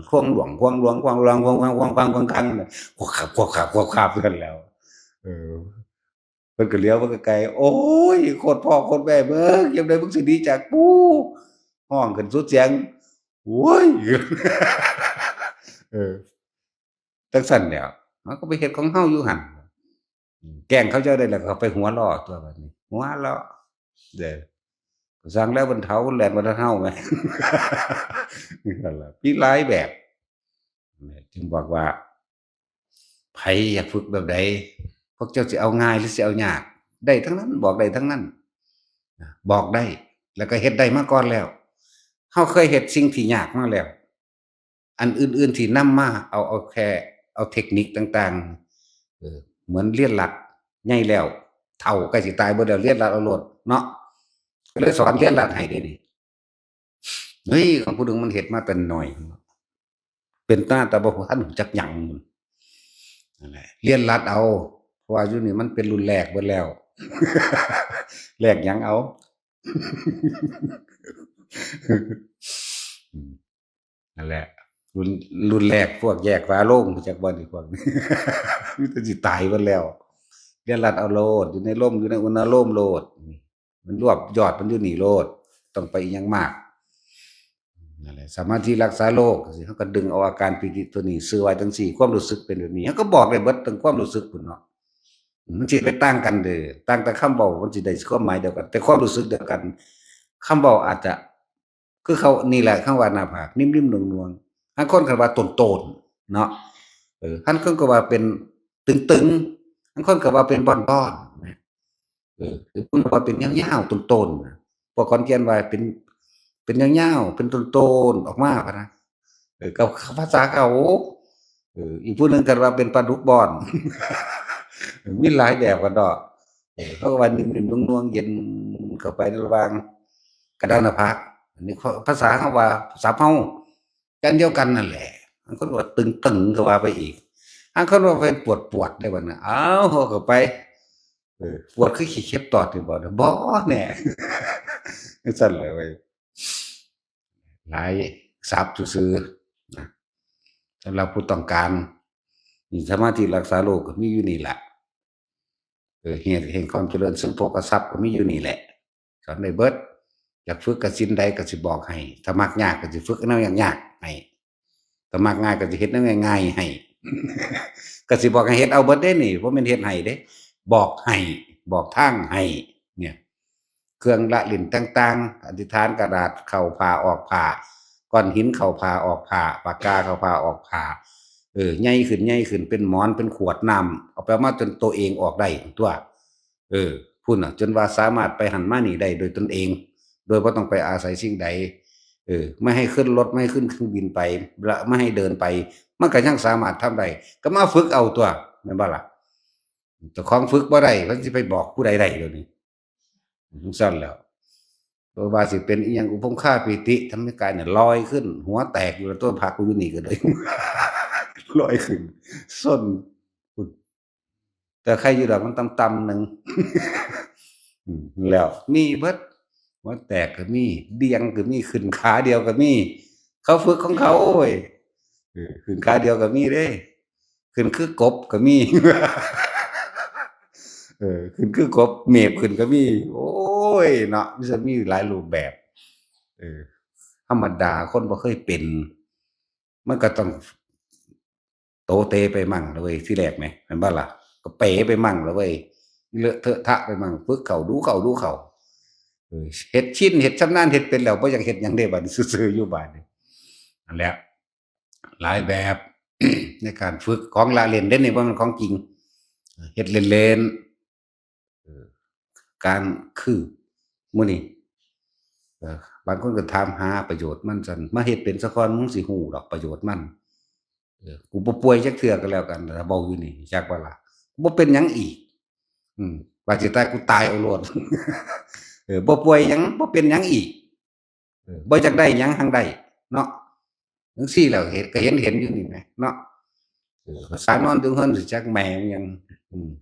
Speaker 1: ควงหลวงคังควกคาบกันแล้วเออเพิ่นก็เลี้ยวเบิ่งไกลๆโอ๊ยโคตรพ่อโคตรแม่เบิ่งยามใดมึงสิหนีจากกูฮ้องขึ้นสุดเสียงโอ้ยเออจังซั่นแหล้วเฮาก็ไปเฮ็ดของเฮาอยู่หั่นแกล้งเขาเจ้าได้แล้วก็ไปหัวเราะตัวบัดนี้หัวเราะเด้อสั่งแล้วมันเฒ่าแล่นบ่ทันเฮาแหมนั่นล่ะมีหลายแบบจึงบอกว่าไผอยากฝึกแบบใดพวกเจ้าสิเอาง่ายหรือสิเอายากได้ทั้งนั้นบอกได้ทั้งนั้นบอกได้แล้วก็เฮ็ดได้มาก่อนแล้วเฮาเคยเฮ็ดสิ่งที่ยากมาแล้วอันอื่นๆที่นำมาเอาแค่เอาเทคนิคต่างๆเหมือนเรียนรัดใหญ่แล้วเฒ่าใกล้สิตายเบิดแล้วเรียนรัดเอาโลดเนาะก็เลยสอนเรียนรัดให้เดี๋ยวนี้เฮ้ยของผู้หนึ่งมันเฮ็ดมาแต่น้อยเป็นตาแต่บ่ทันรู้จักหยังนั่นแหละเรียนรัดเอาเพราะว่าอยู่นี่มันเป็นรุ่นแรกเบิดแล้วแรกหยังเอานั่นแหละรุ่นแรกพวกแยกฝาโลงรู้จักบ่นี่พวกนี้มีแต่สิตายเบิดแล้วเรียนรัดเอาโลดอยู่ในร่มอยู่ในอุณโลมโลดมันรวบยอดมันอยู่นี่โลดต้องไปอีหยังมากนั่นแหละสมาธิรักษาโรคสิเขาก็ดึงเอาอาการปิติตัวนี้ซื้อไว้จังซี่ความรู้สึกเป็นแบบนี้เขาก็บอกได้เบิดถึงความรู้สึกพุ่นเนาะมันสิไปต่างกันเด้อต่างแต่คำเว้ามันสิได้ความหมายเดียวกันแต่ความรู้สึกเดียวกันคำเว้าอาจจะ คือเขานี่แหละคำว่าหน้าผากนิ่มๆนวลๆบางคนก็ว่าโตนๆเนาะบางคนก็ว่าเป็นตึงๆบางคนก็ว่าเป็นบ้อนๆนะหรือบางคนว่าเป็นยาวๆโตนๆน่ะพวกขอนแก่นว่าเป็นยาวๆเป็นโตนๆออกมาพะนะก็ภาษาเขาอีกผู้หนึ่งก็ว่าเป็นปลาดุกบ้อนมีหลายแบบกันดอกเขาก็ว่านิ่มๆนวลๆเย็นเข้าไประหว่างกระดานหน้าผากอันนี้ภาษาเขาว่าศัพท์เฮาอันเดียวกันนั่นแหละบางคนว่าตึงๆก็ว่าไปอีกบางคนว่าเป็นปวดๆได้บัดน่ะอ้าวเขาก็ไปปวดคือขี้เข็บตอดนี่บ่บ่แหน่จังซั่นแหละเว้ยหลายศัพท์ซื่อๆนะสำหรับผู้ต้องการนี่สมาธิรักษาโรคก็มีอยู่นี่แหละเหตุแห่งความเจริญซึ่งโภคทรัพย์ก็มีอยู่นี่แหละสอนได้เบิดอยากฝึกกสินใดก็สิบอกให้ถ้ามักยากก็สิฝึกแนวยากๆให้ถ้ามักง่ายก็สิเฮ็ดแนวง่ายๆให้ก็สิบอกให้เฮ็ดเอาเบิดเด้นี่บ่แม่นเฮ็ดให้เด้บอกให้บอกทางให้เนี่ยเครื่องละลิ้นต่างๆอธิษฐานกระดาษเข้าผ่าออกผ่าก้อนหินเข้าผ่าออกผ่าปากกาเข้าผ่าออกผ่าใหญ่ขึ้นเป็นหมอนเป็นขวดน้ำเอาไปมาจนตัวเองออกได้ตัวพูดน่ะจนว่าสามารถไปหันมานี่ได้โดยตนเองโดยบ่ต้องไปอาศัยสิ่งใดไม่ให้ขึ้นรถไม่ให้ขึ้นเครื่องบินไปและไม่ให้เดินไปมันก็ยังสามารถทำได้ก็มาฝึกเอาตัวแม่นบ่ล่ะเจ้าของฝึกบ่ได้เพิ่นสิไปบอกผู้ใดได้เดี๋ยวนี้จังซั่นแหล้วบ่ว่าสิเป็นอิหยังอุปงคาปิติทำให้กายเนี่ยลอยขึ้นหัวแตกอยู่แล้วต้นผักกูอยู่นี่ก็เลยลอยขึ้นส้นพุ่นแต่ใครอยู่ดอกมันต่ำๆหนึ่งแล้วมีเบิดหัวแตกก็มีเดียงก็มีขึ้นขาเดียวก็มีเขาฝึกของเขาโอ้ยขึ้นขาเดียวก็มีเด้ขึ้นคือกบก็มีขึ้นคือกบเมฟขึ้นก็มีโอ้ยเนาะมันจะมีหลายรูปแบบเออธรรมดาคนบ่เคยเป็นมันก็ต้องโตเตไปมั่งแล้วเว้ยที่แรกไหมแม่นบ่ล่ะก็เป๋ไปมั่งแล้วเว้ยเลอะเทอะทะไปมั่งฝึกเข้าดูเข้าเฮ็ดชินเฮ็ดชำนาญเฮ็ดเป็นแล้วบ่อยากเฮ็ดหยังเด้บัดนี้ซื่อๆอยู่บ้านนี่นั่นแหละหลายแบบ ในการฝึกของละเล่นเด้นี่บ่แม่นของจริงเฮ็ดเล่นๆการคือมื้อนี้เอ่อบางคนก็ถามหาประโยชน์มันซั่นมาเฮ็ดเป็นซะก่อนมึงสิฮู้ดอกประโยชน์มันกูบ่ป่วยจักเทื่อก็แล้วกันถ้าเว้าอยู่นี่จักว่าล่ะบ่เป็นหยังอีกว่าสิตายกูตายเอาโลด บ่ป่วยหยังบ่เป็นหยังอีกบ่อยากได้หยังหั้งได้เนาะจังซี่แหล้วเฮ็ดก็เห็นอยู่นี่แหมเนาะภาษานอนถึงเฮินสิจักแม่มันหยัง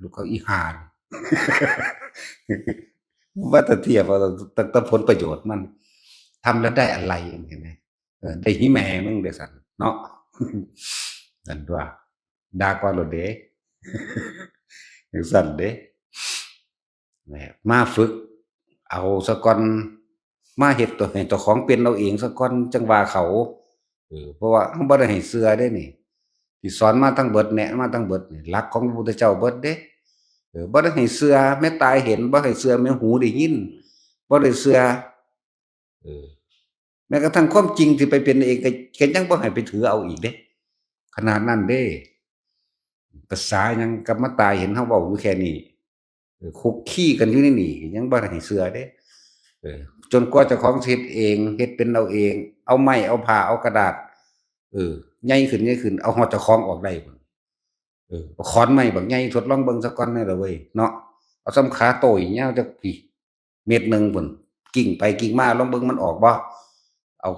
Speaker 1: ลูกเขาอีห่านี่ ว่าแต่เทียบเอาแต่ผลประโยชน์มันทำแล้วได้อะไรเห็นไหมได้หิแม่มึงเด้อสันเนาะ นั่นว่าด่าก่อนโลดเด้ จังซั่นเด้มาฝึกเอาซะก่อนมาเฮ็ดตัวให้เจ้าของเป็นเอาเองซะก่อนจังว่าเขาเพราะว่าเราบ่ได้ให้เชื่อเด้นี่ที่สอนมาทั้งเบิดแนะมาทั้งเบิดนี่หลักของพระพุทธเจ้าเบิดเด้บ่ได้ให้เชื่อแม้ตาเห็นบ่ให้เชื่อแม้หูได้ยินบ่ได้เชื่อเออแม้กระทั่งความจริงที่ไปเป็นเองก็ยังบ่ให้ไปถือเอาอีกเด้ขนาดนั้นเด้ภาษาหยังกับมาตายเห็นเฮาเว้าอยู่แค่นี้คุกคีกันอยู่ในนี่ยังบ่ได้ให้เชื่อเด้จนกว่าเจ้าของสิเฮ็ดเองเฮ็ดเป็นเอาเองเอาไม้เอาผ้าเอากระดาษใหญ่ขึ้นเอาฮอดเจ้าของออกได้พุ่นเอาขอนไม้บักใหญ่ทดลองเบิ่งซะก่อนแหน่ล่ะเว้ยเนาะเอาส่ำขาโต้ยยาวจักพี่เมตรหนึ่งพุ่นกิ่งไปกิ่งมาลองเบิ่งมันออกบ่เอา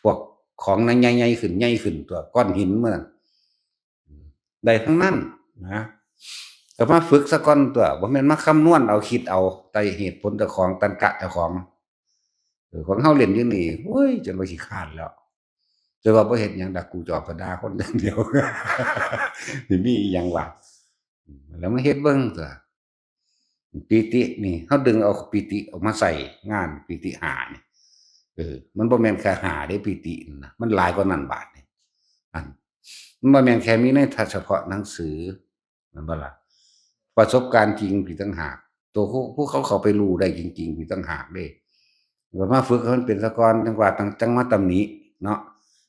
Speaker 1: พวกของนั้นใหญ่ๆขึ้นตัวก้อนหินมื้อนั้นได้ทั้งนั้นนะก็มาฝึกซะก่อนตัวบ่แม่นมาคำนวณเอาคิดเอาแต่เหตุผลเจ้าของตรรกะเจ้าของของเฮาเล่นอยู่นี่โอ้ยจนว่าขี้คร้านแล้วแต่ว่าบ่เฮ็ดหยังดอกกูจอบก็ด่าคนอย่างเดียว สิมีอีหยังวะแล้วมาเฮ็ดเบิ่งตั่วปิตินี่เฮาดึงเอาปิติออกมาใส่งานปิติ5นี่มันบ่แม่นแค่5เด้ปิตินั่นน่ะมันหลายกว่านั้นบาดนี่อันมันบ่แม่นแค่มีในเฉพาะหนังสือแม่นบ่ล่ะประสบการณ์จริงอีกต่างหากตัวผู้เขาเข้าไปรู้ได้จริงๆอีกต่างหากเด้ ก็มาฝึกให้มันเป็นซะก่อนจังว่าจังมาตำหนิเนาะ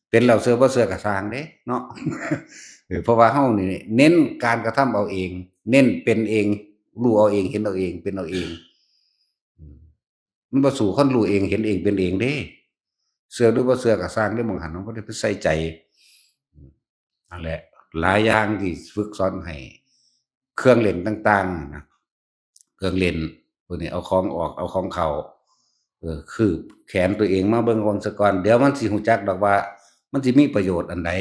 Speaker 1: เป็นแล้วเชื่อบ่เชื่อก็สร้างเด้เนาะ เพราะว่าเฮานี่เน้นการกระทำเอาเอง เน้นเป็นเองรู้เอาเองเห็นเอาเองเป็นเอาเองอืมมันบ่สู้คนรู้เองเห็นเองเป็นเองเด้เชื่อหรือบ่เชื่อก็สร้างเด้อหม้องหั้นเราบ่ได้ไปใส่ใจอืมนั่นแหละหลายอย่างที่ฝึกสอนให้เครื่องเล่นต่างๆน่ะนะเครื่องเล่นพวกนี้เอาของออกเอาของเข้าคืบแขนตัวเองมาเบิ่งก่อนซะก่อนเดี๋ยวมันสิรู้จักดอกว่ามันสิมีประโยชน์อันใด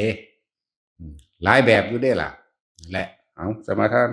Speaker 1: หลายแบบอยู่เด้ล่ะนั่นแหละเอาสมาทาน